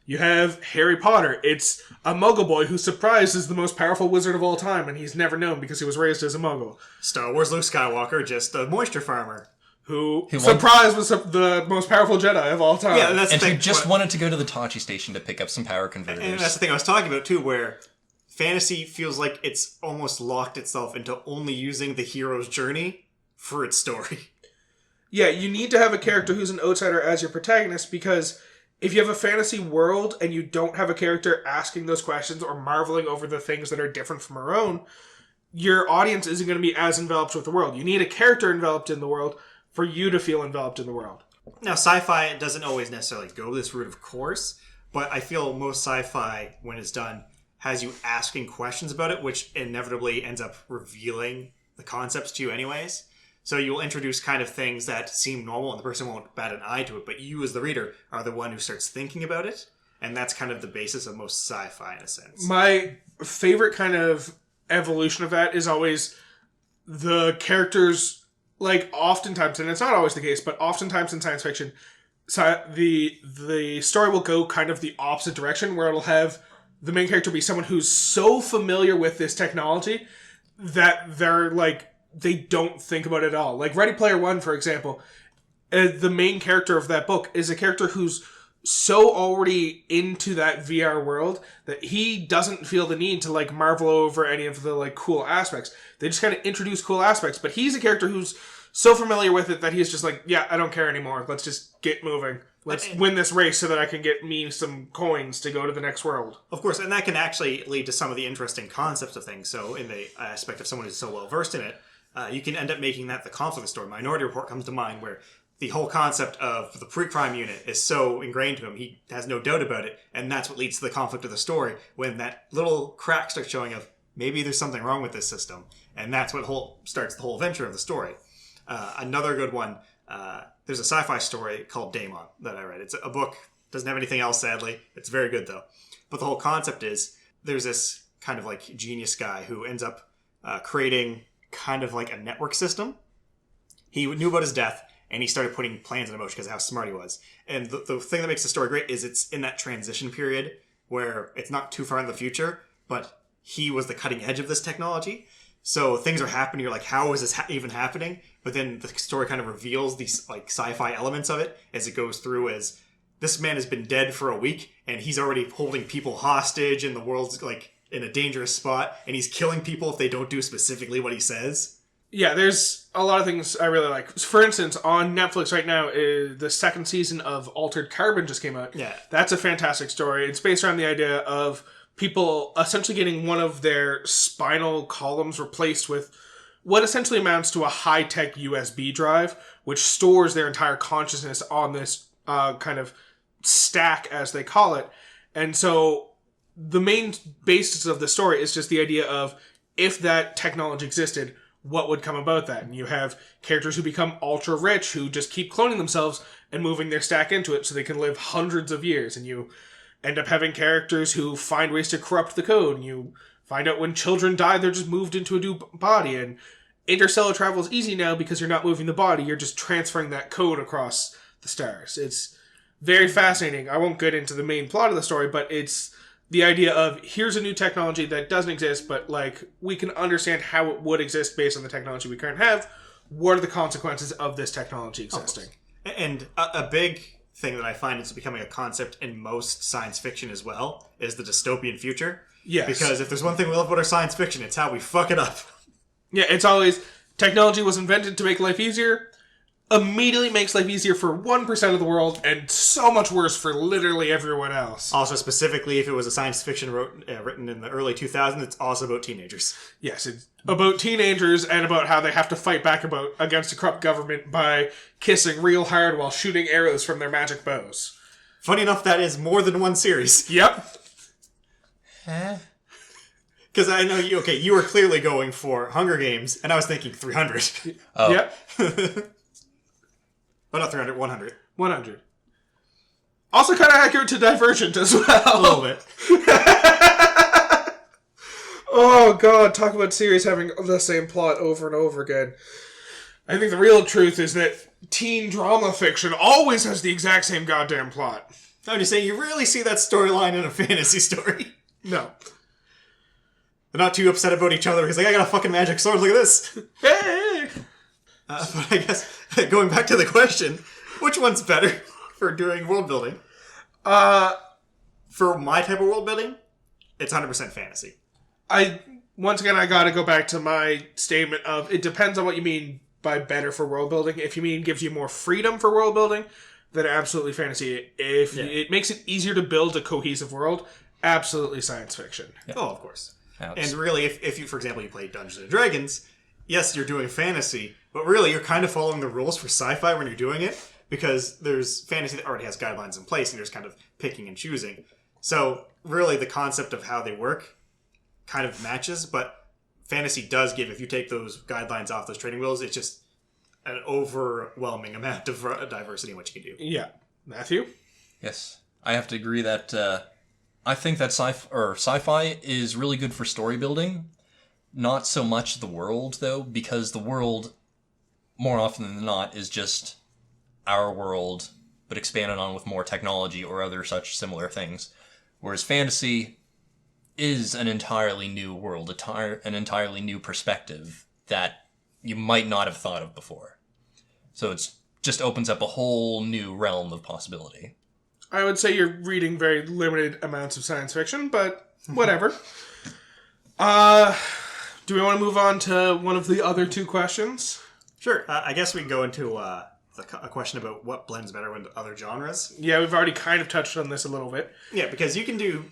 You have Harry Potter. It's a muggle boy who's surprised is the most powerful wizard of all time, and he's never known because he was raised as a muggle. Star Wars Luke Skywalker, just a moisture farmer. Who surprised was the most powerful Jedi of all time. Yeah, and that's the thing. Who just wanted to go to the Tachi station to pick up some power converters. And that's the thing I was talking about, too, where fantasy feels like it's almost locked itself into only using the hero's journey for its story. Yeah, you need to have a character who's an outsider as your protagonist, because if you have a fantasy world and you don't have a character asking those questions or marveling over the things that are different from our own, your audience isn't going to be as enveloped with the world. You need a character enveloped in the world for you to feel enveloped in the world. Now, sci-fi doesn't always necessarily go this route, of course, but I feel most sci-fi, when it's done, has you asking questions about it, which inevitably ends up revealing the concepts to you anyways. So you'll introduce kind of things that seem normal and the person won't bat an eye to it, but you as the reader are the one who starts thinking about it. And that's kind of the basis of most sci-fi in a sense. My favorite kind of evolution of that is always the characters, like oftentimes, and it's not always the case, but oftentimes in science fiction, the story will go kind of the opposite direction, where it'll have the main character be someone who's so familiar with this technology that they're like, they don't think about it at all. Like Ready Player One, for example, the main character of that book is a character who's so already into that VR world that he doesn't feel the need to like marvel over any of the like cool aspects. They just kind of introduce cool aspects, but he's a character who's so familiar with it that he's just like, yeah, I don't care anymore. Let's just get moving. Let's win this race so that I can get me some coins to go to the next world. Of course, and that can actually lead to some of the interesting concepts of things. So in the aspect of someone who's so well versed in it, you can end up making that the conflict story. Minority Report comes to mind, where the whole concept of the pre-crime unit is so ingrained to him, he has no doubt about it, and that's what leads to the conflict of the story, when that little crack starts showing of, maybe there's something wrong with this system, and that's what starts the whole adventure of the story. Another good one, there's a sci-fi story called Daemon that I read. It's a book, doesn't have anything else, sadly. It's very good, though. But the whole concept is, there's this kind of like genius guy who ends up creating kind of like a network system. He knew about his death, and he started putting plans in motion because of how smart he was. And the thing that makes the story great is it's in that transition period where it's not too far in the future, but he was the cutting edge of this technology. So things are happening, you're like, how is this even happening? But then the story kind of reveals these like sci-fi elements of it as it goes through, as this man has been dead for a week, and he's already holding people hostage, and the world's like in a dangerous spot, and he's killing people if they don't do specifically what he says. Yeah, there's a lot of things I really like. For instance, on Netflix right now, the second season of Altered Carbon just came out. Yeah. That's a fantastic story. It's based around the idea of people essentially getting one of their spinal columns replaced with what essentially amounts to a high-tech USB drive, which stores their entire consciousness on this kind of stack, as they call it. And so the main basis of the story is just the idea of, if that technology existed, what would come about that? And you have characters who become ultra rich, who just keep cloning themselves and moving their stack into it so they can live hundreds of years. And you end up having characters who find ways to corrupt the code, and you find out when children die, they're just moved into a new body. And interstellar travel is easy now because you're not moving the body, you're just transferring that code across the stars. It's very fascinating. I won't get into the main plot of the story, but it's the idea of, here's a new technology that doesn't exist, but like, we can understand how it would exist based on the technology we currently have. What are the consequences of this technology existing? And a big thing that I find is becoming a concept in most science fiction as well is the dystopian future. Yes. Because if there's one thing we love about our science fiction, it's how we fuck it up. Yeah, it's always, technology was invented to make life easier, immediately makes life easier for 1% of the world, and so much worse for literally everyone else. Also, specifically, if it was a science fiction written in the early 2000s, it's also about teenagers. Yes, it's about teenagers and about how they have to fight back against a corrupt government by kissing real hard while shooting arrows from their magic bows. Funny enough, that is more than one series. Yep. Because I know you were clearly going for Hunger Games, and I was thinking 300. Oh. Yep. Oh, not 300, 100. 100. Also kind of accurate to Divergent as well. A little bit. Oh god, talk about series having the same plot over and over again. I think the real truth is that teen drama fiction always has the exact same goddamn plot. I'm just saying, you rarely see that storyline in a fantasy story. No. They're not too upset about each other because, like, I got a fucking magic sword, look at this. Hey! But I guess, going back to the question, which one's better for doing world building? For my type of world building, it's 100% fantasy. Once again, I gotta go back to my statement of, it depends on what you mean by better for world building. If you mean gives you more freedom for world building, then absolutely fantasy. If it makes it easier to build a cohesive world, absolutely science fiction. Yeah. Oh, of course. And really, if you, for example, you play Dungeons & Dragons, yes, you're doing fantasy, but really you're kind of following the rules for sci-fi when you're doing it, because there's fantasy that already has guidelines in place, and you're just kind of picking and choosing. So really the concept of how they work kind of matches, but fantasy does give, if you take those guidelines off those training wheels, it's just an overwhelming amount of diversity in what you can do. Yeah. Matthew? Yes. I have to agree that I think that sci-fi is really good for story building. Not so much the world, though, because the world, more often than not, is just our world, but expanded on with more technology or other such similar things. Whereas fantasy is an entirely new world, an entirely new perspective that you might not have thought of before. So it just opens up a whole new realm of possibility. I would say you're reading very limited amounts of science fiction, but whatever. Do we want to move on to one of the other two questions? Sure. I guess we can go into a question about what blends better with other genres. Yeah, we've already kind of touched on this a little bit. Yeah, because you can do...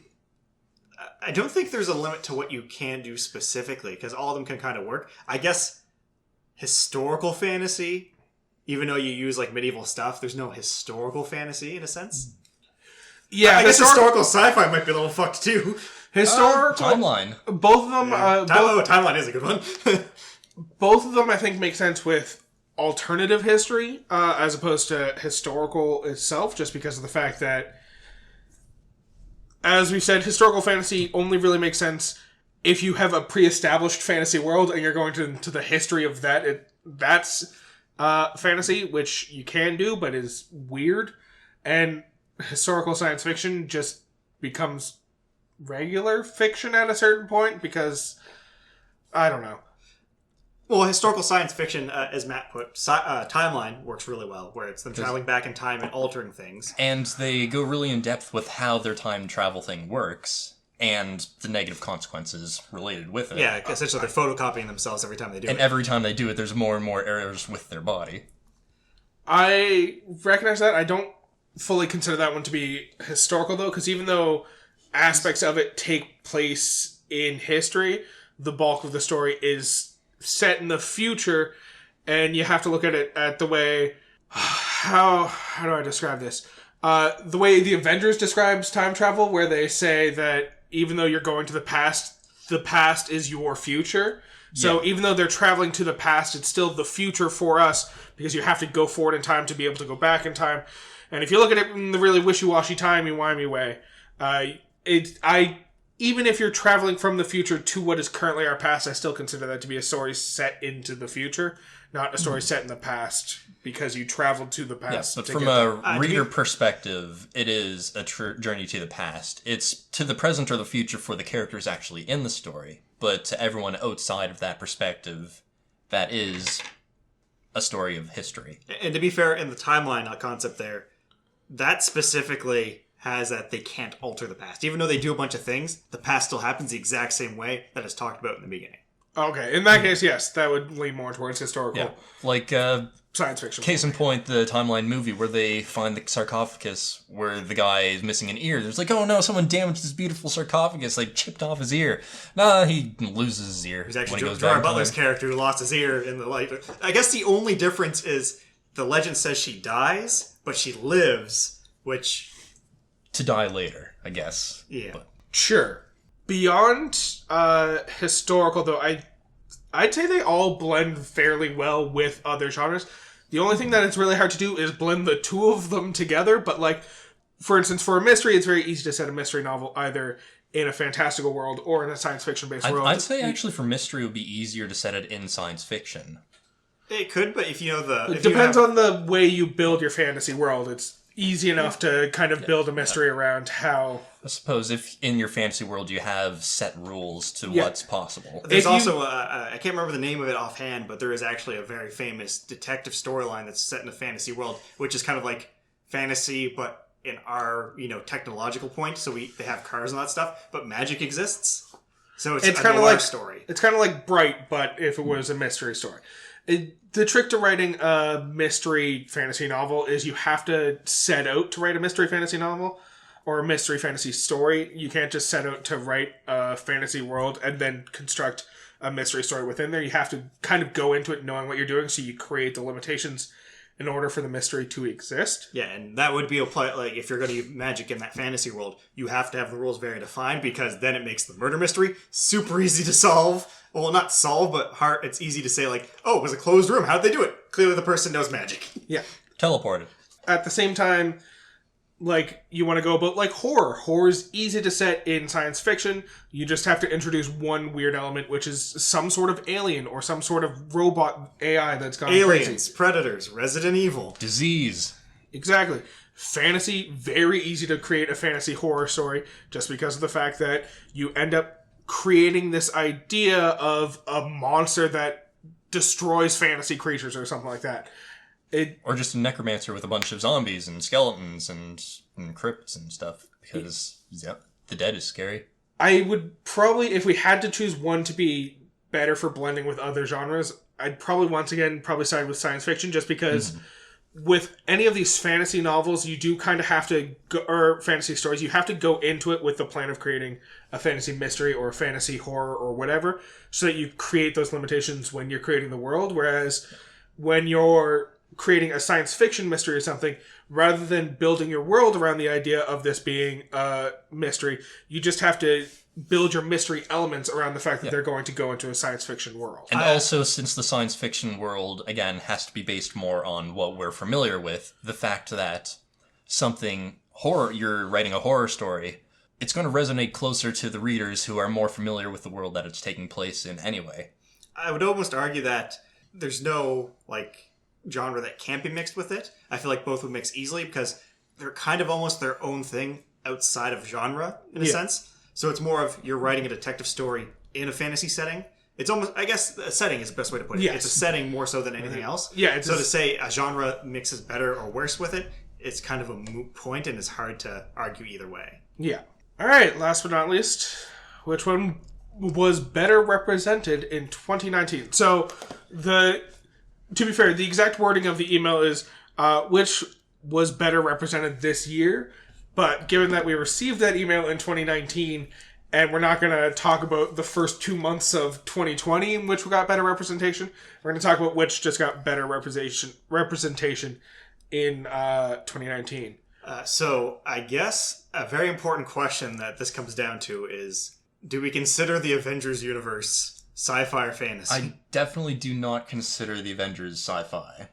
I don't think there's a limit to what you can do specifically, because all of them can kind of work. I guess historical fantasy, even though you use like medieval stuff, there's no historical fantasy in a sense. Yeah, I guess historical sci-fi might be a little fucked too. Historical timeline. Both of them. Timeline is a good one. Both of them, I think, make sense with alternative history as opposed to historical itself, just because of the fact that, as we said, historical fantasy only really makes sense if you have a pre-established fantasy world and you're going to the history of that. That's fantasy, which you can do, but is weird. And historical science fiction just becomes regular fiction at a certain point because, I don't know. Well, historical science fiction, as Matt put, timeline works really well, where it's them traveling back in time and altering things. And they go really in depth with how their time travel thing works and the negative consequences related with it. Yeah, essentially they're photocopying themselves every time they do it. And every time they do it, there's more and more errors with their body. I recognize that. I don't fully consider that one to be historical, though, because even though aspects of it take place in history, the bulk of the story is set in the future, and you have to look at it at the way... How do I describe this? The way the Avengers describes time travel, where they say that even though you're going to the past is your future. So even though they're traveling to the past, it's still the future for us, because you have to go forward in time to be able to go back in time. And if you look at it in the really wishy-washy timey-wimey way, even if you're traveling from the future to what is currently our past, I still consider that to be a story set into the future, not a story set in the past, because you traveled to the past. Yeah, but from a reader perspective, it is a journey to the past. It's to the present or the future for the characters actually in the story, but to everyone outside of that perspective, that is a story of history. And to be fair, in the timeline concept there, that specifically has that they can't alter the past. Even though they do a bunch of things, the past still happens the exact same way that is talked about in the beginning. Okay, in that case, yes, that would lean more towards historical. Yeah, like science fiction. Case in point, the timeline movie where they find the sarcophagus where the guy is missing an ear. There's like, oh no, someone damaged this beautiful sarcophagus, like chipped off his ear. Nah, he loses his ear. He's actually when he goes Gerard back in Butler's time. character who lost his ear in the light. I guess the only difference is the legend says she dies, but she lives, which... To die later, I guess. Yeah. But Sure. Beyond historical, though, I'd say they all blend fairly well with other genres. The only thing that it's really hard to do is blend the two of them together, but like, for instance, for a mystery, it's very easy to set a mystery novel either in a fantastical world or in a science fiction-based world. I'd say actually for mystery it would be easier to set it in science fiction. It could, but if you know the... It depends on the way you build your fantasy world. It's easy enough to kind of build a mystery around how... I suppose if in your fantasy world you have set rules to what's possible. There's also, I can't remember the name of it offhand, but there is actually a very famous detective storyline that's set in a fantasy world, which is kind of like fantasy, but in our, technological point. So they have cars and all that stuff, but magic exists. So it's kind of like story. It's kind of like Bright, but if it was a mystery story. The trick to writing a mystery fantasy novel is you have to set out to write a mystery fantasy novel or a mystery fantasy story. You can't just set out to write a fantasy world and then construct a mystery story within there. You have to kind of go into it knowing what you're doing, so you create the limitations in order for the mystery to exist. Yeah, and that would be like if you're going to use magic in that fantasy world, you have to have the rules very defined, because then it makes the murder mystery super easy to solve. Well, not solve, but hard. It's easy to say, like, oh, it was a closed room. How'd they do it? Clearly the person knows magic. Yeah. Teleported. At the same time, like, you want to go about, like, horror. Horror is easy to set in science fiction. You just have to introduce one weird element, which is some sort of alien or some sort of robot AI that's gone Aliens, crazy. predators, Resident Evil. Disease. Exactly. Fantasy, very easy to create a fantasy horror story just because of the fact that you end up creating this idea of a monster that destroys fantasy creatures or something like that. Or just a necromancer with a bunch of zombies and skeletons and crypts and stuff. Because, yep, the dead is scary. I would probably, if we had to choose one to be better for blending with other genres, I'd probably, once again, side with science fiction just because with any of these fantasy novels, you do kind of have to, or fantasy stories, you have to go into it with the plan of creating a fantasy mystery or a fantasy horror or whatever, so that you create those limitations when you're creating the world, whereas when you're creating a science fiction mystery or something, rather than building your world around the idea of this being a mystery, you just have to build your mystery elements around the fact that they're going to go into a science fiction world. And also, since the science fiction world, again, has to be based more on what we're familiar with, the fact that you're writing a horror story, it's going to resonate closer to the readers who are more familiar with the world that it's taking place in anyway. I would almost argue that there's no, genre that can't be mixed with it. I feel like both would mix easily because they're kind of almost their own thing outside of genre, in a sense. So it's more of you're writing a detective story in a fantasy setting. It's almost, I guess, a setting is the best way to put it. Yes. It's a setting more so than anything else. Yeah. So to say a genre mixes better or worse with it, it's kind of a moot point and it's hard to argue either way. Yeah. All right, last but not least, which one was better represented in 2019? So, to be fair, the exact wording of the email is, which was better represented this year, but given that we received that email in 2019, and we're not going to talk about the first 2 months of 2020 in which we got better representation, we're going to talk about which just got better representation in 2019. So I guess a very important question that this comes down to is, do we consider the Avengers universe sci-fi or fantasy? I definitely do not consider the Avengers sci-fi.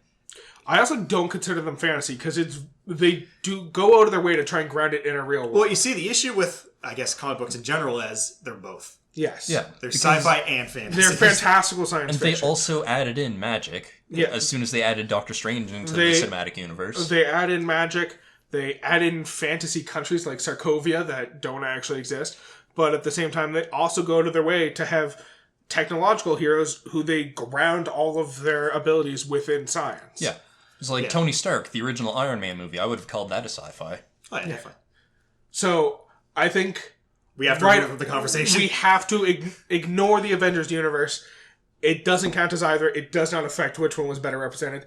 I also don't consider them fantasy because they do go out of their way to try and ground it in a real world. Well, you see, the issue with, I guess, comic books in general is they're both. Yes. Yeah. They're sci-fi and fantasy. They're fantastical science And fiction. they also added in magic. Yeah. As soon as they added Doctor Strange into the cinematic universe. They add in magic. They add in fantasy countries like Sarkovia that don't actually exist. But at the same time, they also go to their way to have technological heroes who they ground all of their abilities within science. Yeah. It's like Tony Stark, the original Iron Man movie. I would have called that a sci-fi. Oh, yeah, definitely. So, I think We have to remove the conversation. we have to ignore the Avengers universe. It doesn't count as either. It does not affect which one was better represented.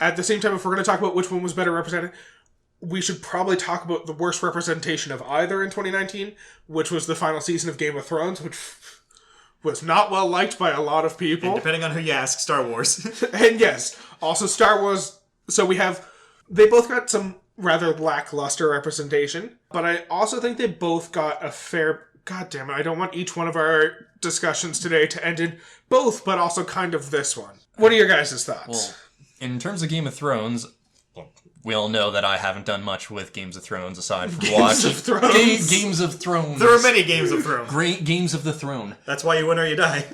At the same time, if we're going to talk about which one was better represented, we should probably talk about the worst representation of either in 2019, which was the final season of Game of Thrones, which was not well liked by a lot of people. And depending on who you ask, Star Wars. And yes, also Star Wars. So they both got some rather lackluster representation, but I also think they both got a fair... God damn it, I don't want each one of our discussions today to end in both, but also kind of this one. What are your guys' thoughts? Well, in terms of Game of Thrones, we all know that I haven't done much with Games of Thrones aside from watching Games of Thrones. There are many Games of Thrones. Great Games of the Throne. That's why you win or you die.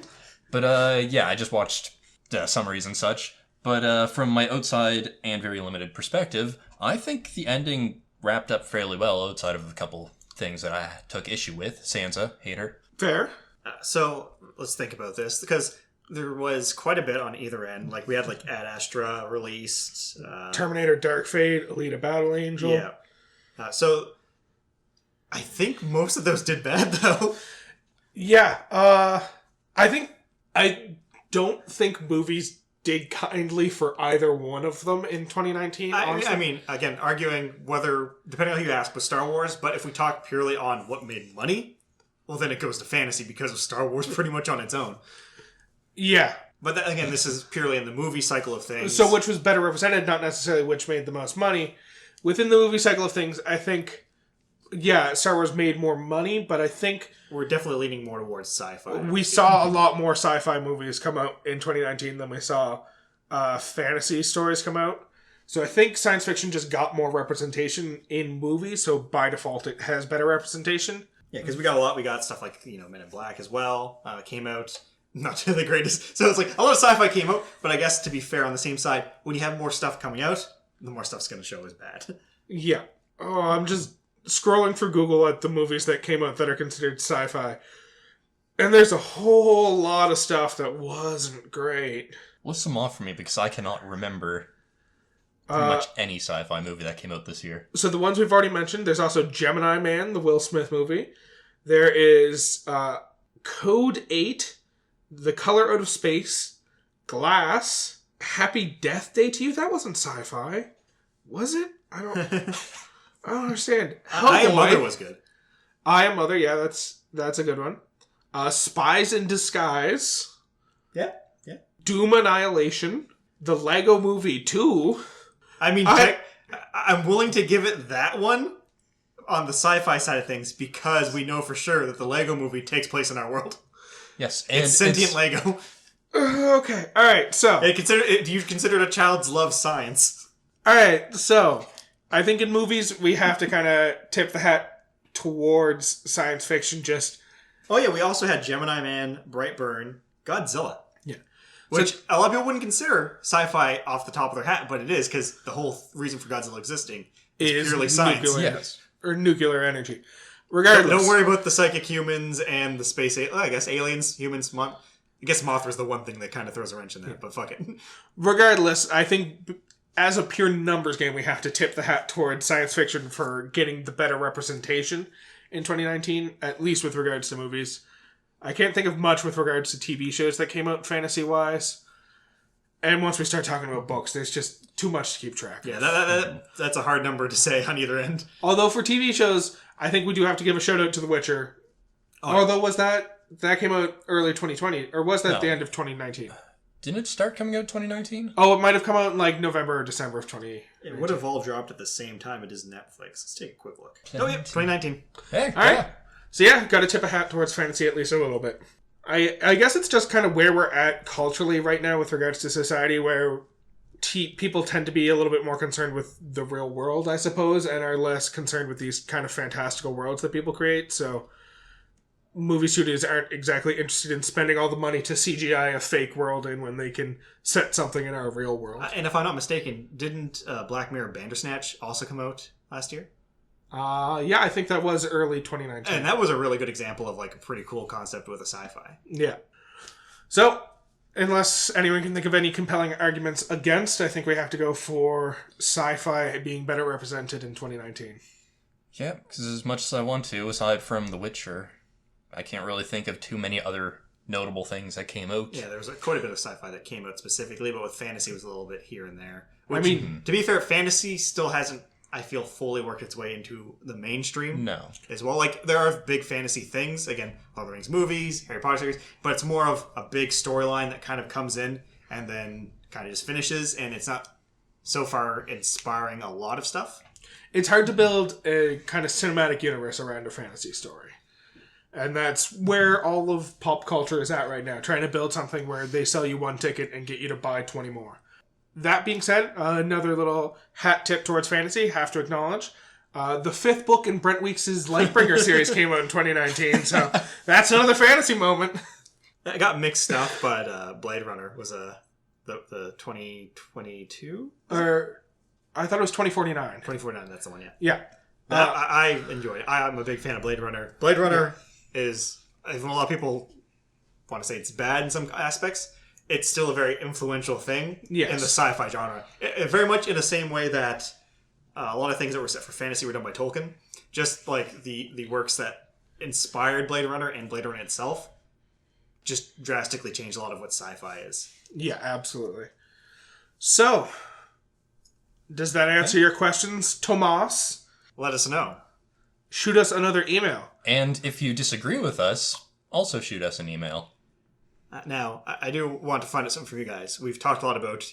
But I just watched summaries and such. But from my outside and very limited perspective, I think the ending wrapped up fairly well outside of a couple things that I took issue with. Sansa, hate her. Fair. So let's think about this, because there was quite a bit on either end. Like, we had, Ad Astra released. Terminator Dark Fate, Alita Battle Angel. Yeah. So I think most of those did bad, though. Yeah. I don't think movies did kindly for either one of them in 2019, honestly. I mean, again, arguing whether, depending on who you ask, with Star Wars, but if we talk purely on what made money, well, then it goes to fantasy because of Star Wars pretty much on its own. Yeah. But again, this is purely in the movie cycle of things. So which was better represented, not necessarily which made the most money. Within the movie cycle of things, I think, Star Wars made more money, but I think... We're definitely leaning more towards sci-fi. We saw a lot more sci-fi movies come out in 2019 than we saw fantasy stories come out. So I think science fiction just got more representation in movies, so by default it has better representation. Yeah, because we got a lot. We got stuff like, Men in Black as well. Came out. Not the greatest. So it's like, a lot of sci-fi came out, but I guess to be fair, on the same side, when you have more stuff coming out, the more stuff's going to show as bad. Yeah. Oh, I'm just scrolling through Google at the movies that came out that are considered sci-fi. And there's a whole lot of stuff that wasn't great. List them off for me, because I cannot remember pretty much any sci-fi movie that came out this year. So the ones we've already mentioned, there's also Gemini Man, the Will Smith movie. There is Code 8, The Color Out of Space, Glass, Happy Death Day to You. That wasn't sci-fi. Was it? I don't understand. I Am Mother was good. I Am Mother, yeah, that's a good one. Spies in Disguise. Yeah. Doom Annihilation. The Lego Movie 2. I mean, I'm willing to give it that one on the sci-fi side of things because we know for sure that the Lego Movie takes place in our world. Yes, and it's sentient Lego. Okay, all right. So, do you consider it a child's love science? All right. So, I think in movies we have to kind of tip the hat towards science fiction. Oh yeah, we also had Gemini Man, Brightburn, Godzilla. Yeah. Which a lot of people wouldn't consider sci-fi off the top of their hat, but it is because the whole reason for Godzilla existing is purely science. Nuclear energy. Regardless. Don't worry about the psychic humans and the space... I guess aliens, humans... I guess Mothra's the one thing that kind of throws a wrench in that, but fuck it. Regardless, I think as a pure numbers game, we have to tip the hat towards science fiction for getting the better representation in 2019, at least with regards to movies. I can't think of much with regards to TV shows that came out fantasy-wise. And once we start talking about books, there's just too much to keep track of. Yeah, that's a hard number to say on either end. Although for TV shows, I think we do have to give a shout-out to The Witcher. Although that came out early 2020, or was that the end of 2019? Didn't it start coming out 2019? Oh, it might have come out in like November or December of 2019. It would have all dropped at the same time it is Netflix. Let's take a quick look. Oh, yeah, 2019. Hey, all right. So yeah, got to tip a hat towards fantasy at least a little bit. I guess it's just kind of where we're at culturally right now with regards to society, where people tend to be a little bit more concerned with the real world, I suppose, and are less concerned with these kind of fantastical worlds that people create. So movie studios aren't exactly interested in spending all the money to CGI a fake world in when they can set something in our real world. And if I'm not mistaken, didn't Black Mirror Bandersnatch also come out last year? Yeah, I think that was early 2019. And that was a really good example of like a pretty cool concept with a sci-fi. Yeah. So, unless anyone can think of any compelling arguments against, I think we have to go for sci-fi being better represented in 2019. Yeah, because as much as I want to, aside from The Witcher, I can't really think of too many other notable things that came out. Yeah, there was quite a bit of sci-fi that came out specifically, but with fantasy it was a little bit here and there. Which, I mean, to be fair, fantasy still hasn't, I feel, fully worked its way into the mainstream. No. As well. Like, there are big fantasy things. Again, Lord of the Rings movies, Harry Potter series. But it's more of a big storyline that kind of comes in and then kind of just finishes. And it's not so far inspiring a lot of stuff. It's hard to build a kind of cinematic universe around a fantasy story. And that's where all of pop culture is at right now. Trying to build something where they sell you one ticket and get you to buy 20 more. That being said, another little hat tip towards fantasy, have to acknowledge. The 5th book in Brent Weeks' Lightbringer series came out in 2019, so that's another fantasy moment. I got mixed stuff, but Blade Runner was the 2022? Or I thought it was 2049. 2049, that's the one, yeah. Yeah. I enjoy it. I'm a big fan of Blade Runner. Blade Runner is, even a lot of people want to say it's bad in some aspects, it's still a very influential thing in the sci-fi genre. Very much in the same way that a lot of things that were set for fantasy were done by Tolkien. Just like the works that inspired Blade Runner and Blade Runner itself just drastically changed a lot of what sci-fi is. Yeah, absolutely. So, does that answer your questions, Tomas? Let us know. Shoot us another email. And if you disagree with us, also shoot us an email. Now, I do want to find out something from you guys. We've talked a lot about,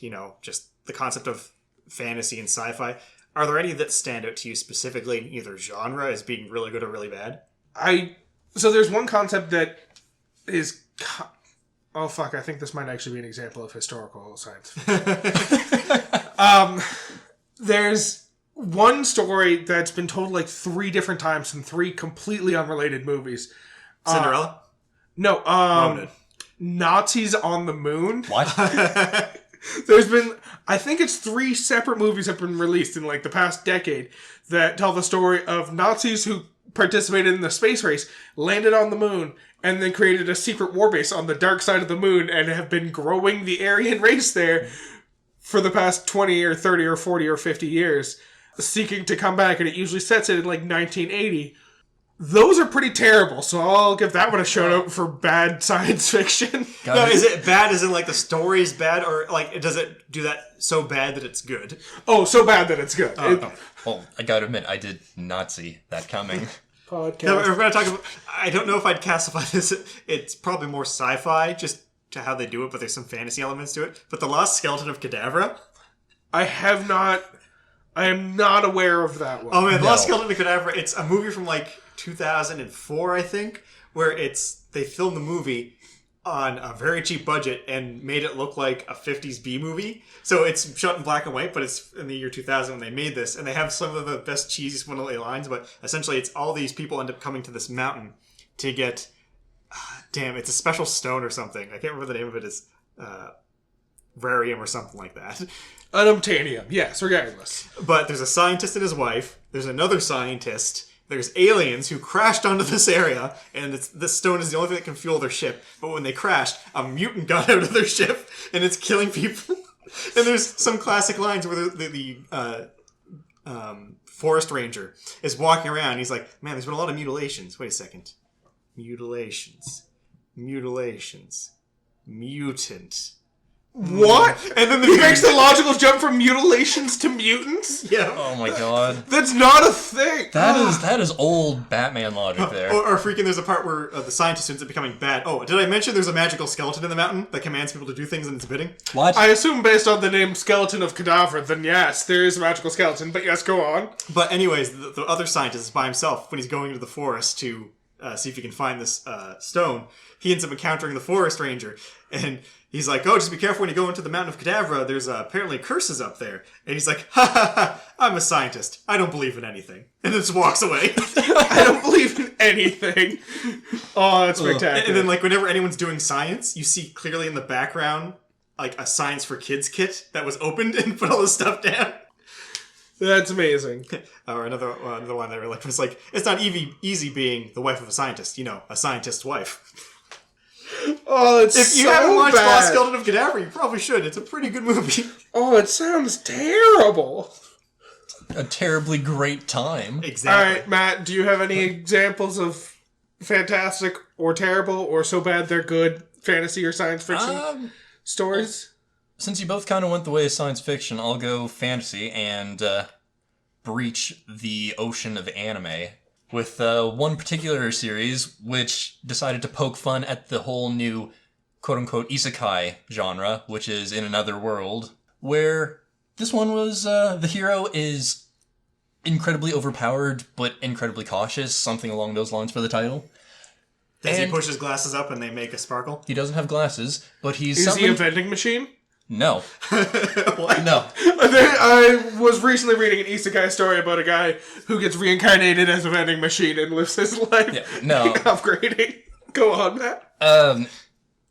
just the concept of fantasy and sci-fi. Are there any that stand out to you specifically in either genre as being really good or really bad? So there's one concept that is Oh, fuck, I think this might actually be an example of historical science. There's one story that's been told like 3 different times in 3 completely unrelated movies. Cinderella? No, Ronan. Nazis on the Moon. What? There's been, I think it's 3 separate movies have been released in like the past decade that tell the story of Nazis who participated in the space race, landed on the moon, and then created a secret warbase on the dark side of the moon and have been growing the Aryan race there for the past 20 or 30 or 40 or 50 years, seeking to come back, and it usually sets it in like 1980. Those are pretty terrible, so I'll give that one a shout out for bad science fiction. No, is it bad as in like the story is bad, or like does it do that so bad that it's good? Oh, so bad that it's good. Well, I gotta admit, I did not see that coming. Podcast. No, we're going to talk about... I don't know if I'd classify this... It's probably more sci-fi, just to how they do it, but there's some fantasy elements to it. But The Lost Skeleton of Cadavra... I am not aware of that one. Oh man, The Lost Skeleton of Cadavra, it's a movie from like 2004, I think, where they filmed the movie on a very cheap budget and made it look like a 50s B movie. So it's shot in black and white, but it's in the year 2000 when they made this. And they have some of the best cheesy swindly lines, but essentially it's all these people end up coming to this mountain to get... it's a special stone or something. I can't remember the name of it. It's Rarium or something like that. Unobtainium, yes, regardless. But there's a scientist and his wife. There's another scientist. There's aliens who crashed onto this area, and this stone is the only thing that can fuel their ship. But when they crashed, a mutant got out of their ship, and it's killing people. And there's some classic lines where the forest ranger is walking around. And he's like, man, there's been a lot of mutilations. Wait a second. Mutilations. Mutant. What? And then he makes the logical jump from mutilations to mutants? Yeah. Oh my god. That's not a thing. That is old Batman logic there. Or freaking there's a part where the scientist ends up becoming bad. Oh, did I mention there's a magical skeleton in the mountain that commands people to do things in its bidding? What? I assume based on the name Skeleton of Cadavra, then yes, there is a magical skeleton, but yes, go on. But anyways, the other scientist is by himself when he's going into the forest to see if he can find this stone. He ends up encountering the forest ranger, and he's like, oh, just be careful when you go into the mountain of Cadavra. There's apparently curses up there. And he's like, ha ha ha, I'm a scientist. I don't believe in anything. And then just walks away. I don't believe in anything. Oh, that's spectacular. And then, like, whenever anyone's doing science, you see clearly in the background, like, a Science for Kids kit that was opened and put all this stuff down. That's amazing. Or another one that I really liked was like, it's not easy being the wife of a scientist. You know, a scientist's wife. Oh, it's If you so haven't watched bad. Lost Skeleton of Cadavra, you probably should. It's a pretty good movie. Oh, it sounds terrible. A terribly great time. Exactly. All right, Matt, do you have any examples of fantastic or terrible or so bad they're good fantasy or science fiction stories? Since you both kind of went the way of science fiction, I'll go fantasy and breach the ocean of anime with one particular series which decided to poke fun at the whole new quote-unquote isekai genre, which is in another world, where this one was the hero is incredibly overpowered but incredibly cautious, something along those lines for the title. Does he push his glasses up and they make a sparkle? He doesn't have glasses, but he's Is he a vending machine? No. What? No. I was recently reading an isekai story about a guy who gets reincarnated as a vending machine and lives his life upgrading. Go on, Matt.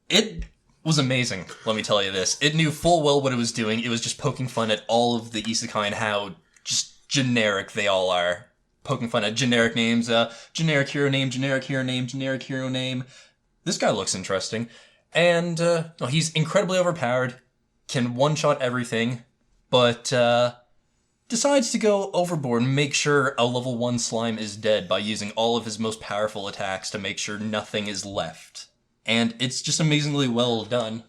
It was amazing, let me tell you this. It knew full well what it was doing. It was just poking fun at all of the isekai and how just generic they all are. Poking fun at generic names, generic hero name, generic hero name, generic hero name. This guy looks interesting. And he's incredibly overpowered, can one-shot everything, but decides to go overboard and make sure a level 1 slime is dead by using all of his most powerful attacks to make sure nothing is left. And it's just amazingly well done.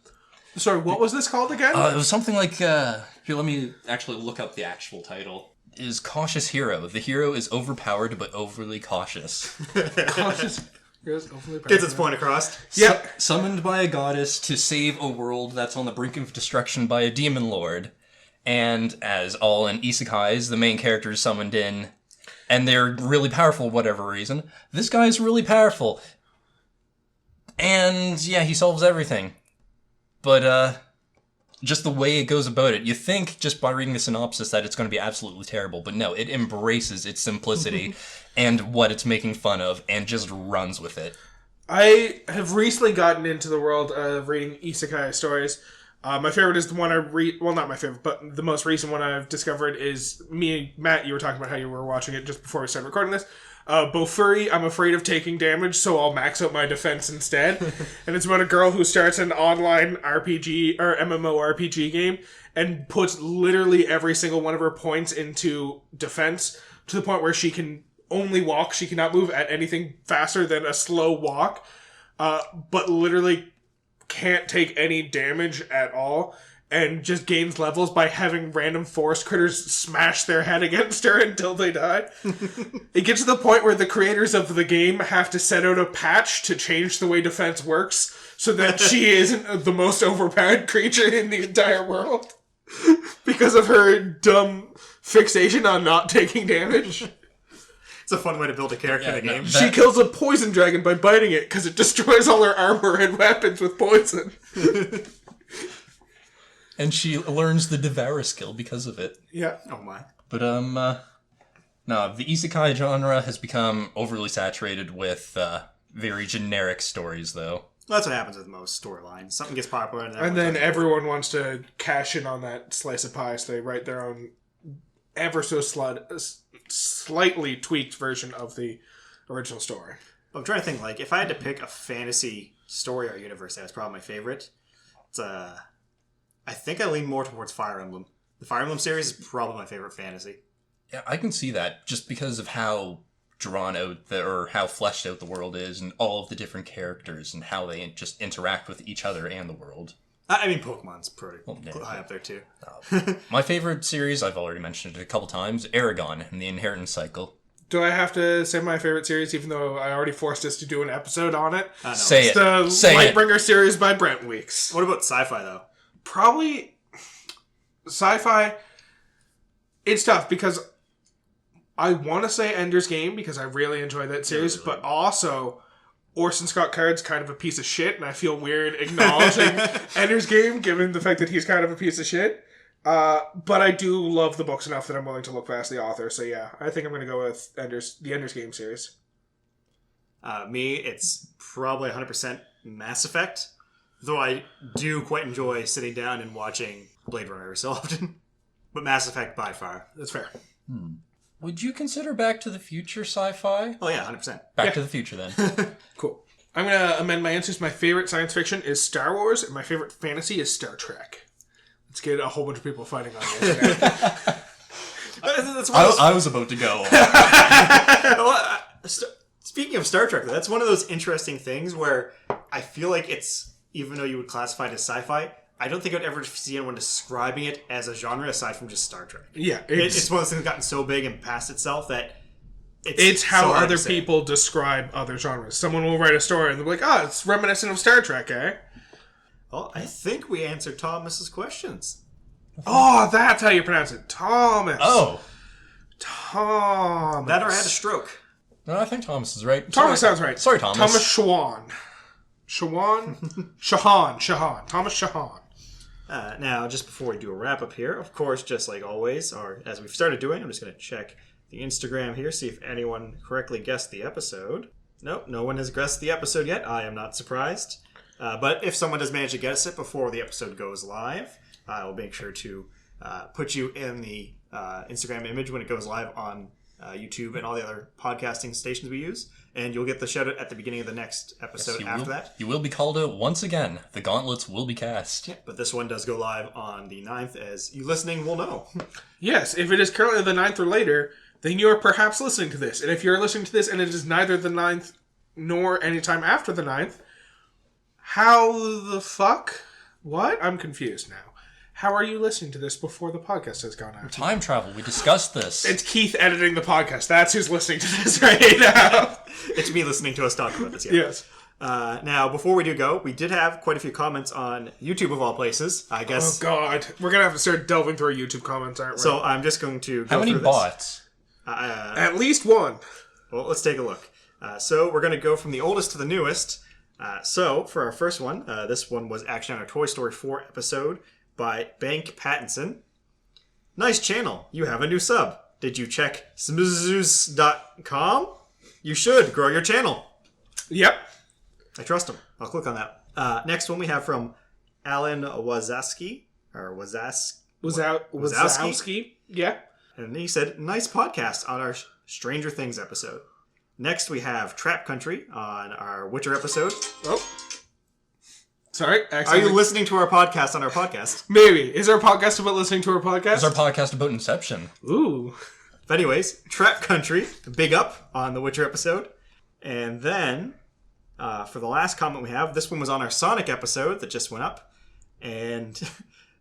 Sorry, what was this called again? It was something like, here, let me actually look up the actual title. It is Cautious Hero. The hero is overpowered but overly cautious. Cautious. Gets its point across. Yep. Summoned by a goddess to save a world that's on the brink of destruction by a demon lord. And as all in isekais, the main character is summoned in, and they're really powerful for whatever reason. This guy's really powerful. And yeah, he solves everything. But, just the way it goes about it, you think just by reading the synopsis that it's going to be absolutely terrible, but no, it embraces its simplicity and what it's making fun of and just runs with it. I have recently gotten into the world of reading isekai stories. My favorite is the one I read... Well, not my favorite, but the most recent one I've discovered is... Me and Matt, you were talking about how you were watching it just before we started recording this. Bofuri, I'm afraid of taking damage, so I'll max out my defense instead. And it's about a girl who starts an online RPG, or MMORPG game, and puts literally every single one of her points into defense, to the point where she can only walk, she cannot move at anything faster than a slow walk, but literally can't take any damage at all, and just gains levels by having random forest critters smash their head against her until they die. It gets to the point where the creators of the game have to set out a patch to change the way defense works so that she isn't the most overpowered creature in the entire world because of her dumb fixation on not taking damage. It's a fun way to build a character in a game. She kills a poison dragon by biting it because it destroys all her armor and weapons with poison. And she learns the Devour skill because of it. Yeah. Oh my. But, no, the isekai genre has become overly saturated with, very generic stories, though. Well, that's what happens with most storylines. Something gets popular, And then everyone wants to cash in on that slice of pie, so they write their own ever so slightly tweaked version of the original story. I'm trying to think, like, if I had to pick a fantasy story or universe that's probably my favorite, it's I think I lean more towards Fire Emblem. The Fire Emblem series is probably my favorite fantasy. Yeah, I can see that, just because of how drawn out, or how fleshed out the world is, and all of the different characters, and how they just interact with each other and the world. I mean, Pokemon's pretty yeah. high up there, too. My favorite series, I've already mentioned it a couple times, Aragon and the Inheritance Cycle. Do I have to say my favorite series, even though I already forced us to do an episode on it? Say It's it. the Say Lightbringer series by Brent Weeks. What about sci-fi, though? Probably sci-fi. It's tough because I want to say Ender's Game because I really enjoy that series, but also Orson Scott Card's kind of a piece of shit, and I feel weird acknowledging Ender's Game given the fact that he's kind of a piece of shit. But I do love the books enough that I'm willing to look past the author. So yeah, I think I'm going to go with the Ender's Game series. Me, it's probably 100% Mass Effect. Though I do quite enjoy sitting down and watching Blade Runner every so often. But Mass Effect by far. That's fair. Would you consider Back to the Future sci-fi? Oh yeah, 100%. Back to the Future, then. Cool. I'm going to amend my answers. My favorite science fiction is Star Wars, and my favorite fantasy is Star Trek. Let's get a whole bunch of people fighting on the internet. I was about to go. Speaking of Star Trek, though, that's one of those interesting things where I feel like it's, even though you would classify it as sci-fi, I don't think I'd ever see anyone describing it as a genre aside from just Star Trek. Yeah. It's one of those things that's gotten so big and past itself that it's how so other people describe other genres. Someone will write a story and they'll be like, it's reminiscent of Star Trek, eh? Well, I think we answered Thomas's questions. Oh, that's how you pronounce it. Thomas. Oh. Thomas. That or I had a stroke. No, I think Thomas is right. Thomas sounds right. Sorry, Thomas. Thomas Shahan. Shahan. Thomas Shahan. Now, just before we do a wrap-up here, of course, just like always, or as we've started doing, I'm just going to check the Instagram here, see if anyone correctly guessed the episode. Nope, no one has guessed the episode yet. I am not surprised. But if someone does manage to guess it before the episode goes live, I will make sure to put you in the Instagram image when it goes live on YouTube and all the other podcasting stations we use. And you'll get the shout out at the beginning of the next episode after that. You will be called out once again. The gauntlets will be cast. Yeah, but this one does go live on the 9th, as you listening will know. Yes, if it is currently the 9th or later, then you are perhaps listening to this. And if you're listening to this and it is neither the 9th nor any time after the 9th, how the fuck? What? I'm confused now. How are you listening to this before the podcast has gone out? Time travel. We discussed this. It's Keith editing the podcast. That's who's listening to this right now. It's me listening to us talk about this. Yeah. Yes. Now, before we do go, we did have quite a few comments on YouTube of all places, I guess. Oh, God. We're going to have to start delving through our YouTube comments, aren't we? So I'm just going to go How many through bots? At least one. Well, let's take a look. So we're going to go from the oldest to the newest. So, for our first one, this one was actually on our Toy Story 4 episode by Bank Pattinson. Nice channel. You have a new sub. Did you check smoozus.com? You should. Grow your channel. Yep. I trust him. I'll click on that. Next one we have from Alan Wazowski. Wazowski. Yeah. And he said, nice podcast on our Stranger Things episode. Next we have Trap Country on our Witcher episode. Oh. Sorry. Are you listening to our podcast on our podcast? Maybe. Is our podcast about listening to our podcast? Is our podcast about Inception? Ooh. But anyways, Trap Country, big up on the Witcher episode. And then, for the last comment we have, this one was on our Sonic episode that just went up. And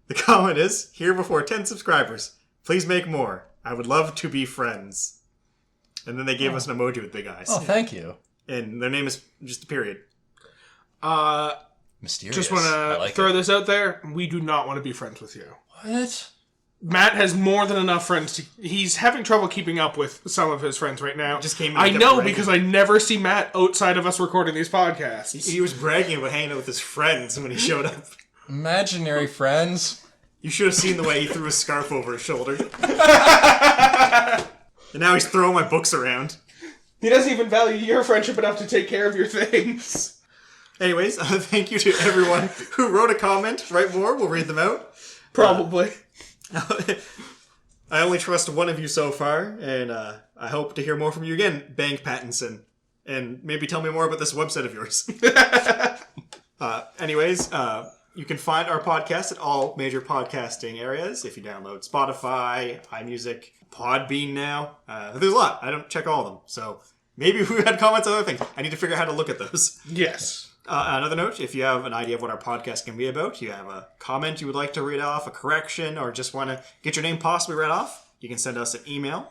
the comment is, here before 10 subscribers. Please make more. I would love to be friends. And then they gave us an emoji with big eyes. Oh, thank you. And their name is just a period. Mysterious. Just want to throw this out there. We do not want to be friends with you. What? Matt has more than enough friends. He's having trouble keeping up with some of his friends right now. Just came in I and know, bragging. because I never see Matt outside of us recording these podcasts. He was bragging about hanging out with his friends when he showed up. Imaginary friends. You should have seen the way he threw his scarf over his shoulder. And now he's throwing my books around. He doesn't even value your friendship enough to take care of your things. Anyways, thank you to everyone who wrote a comment. Write more, we'll read them out. Probably. I only trust one of you so far, and I hope to hear more from you again, Bank Pattinson. And maybe tell me more about this website of yours. Anyways, you can find our podcast at all major podcasting areas. If you download Spotify, iMusic, Podbean now. There's a lot. I don't check all of them. So maybe we had comments on other things. I need to figure out how to look at those. Yes. Another note, if you have an idea of what our podcast can be about, you have a comment you would like to read off, a correction, or just want to get your name possibly read off, you can send us an email.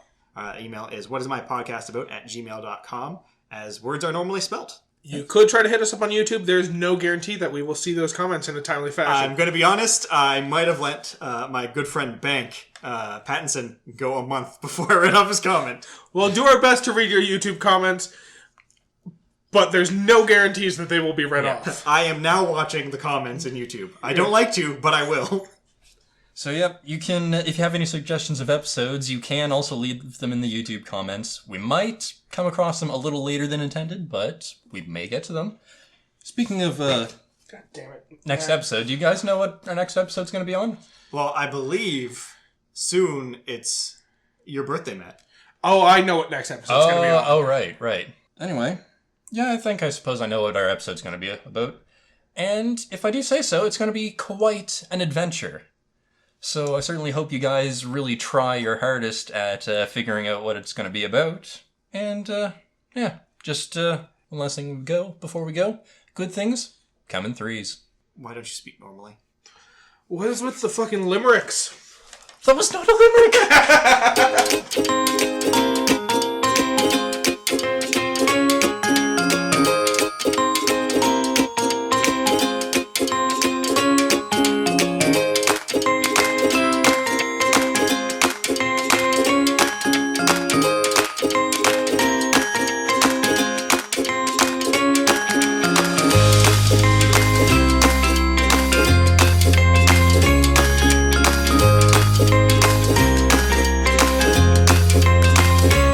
Email is whatismypodcastabout@gmail.com, as words are normally spelt. You could try to hit us up on YouTube. There's no guarantee that we will see those comments in a timely fashion. I'm going to be honest, I might have let my good friend Bank Pattinson go a month before I read off his comment. We'll do our best to read your YouTube comments, but there's no guarantees that they will be read off. I am now watching the comments in YouTube. I don't like to, but I will. So, yep, you can, if you have any suggestions of episodes, you can also leave them in the YouTube comments. We might come across them a little later than intended, but we may get to them. Speaking of God damn it. next episode, do you guys know what our next episode's going to be on? Well, I believe soon it's your birthday, Matt. Oh, I know what next episode's going to be on. Oh, right. Anyway, yeah, I suppose I know what our episode's going to be about. And if I do say so, it's going to be quite an adventure. So I certainly hope you guys really try your hardest at figuring out what it's going to be about. And, just one last thing before we go. Good things come in threes. Why don't you speak normally? What is with the fucking limericks? That was not a limerick!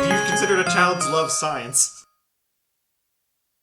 You've considered a child's love science.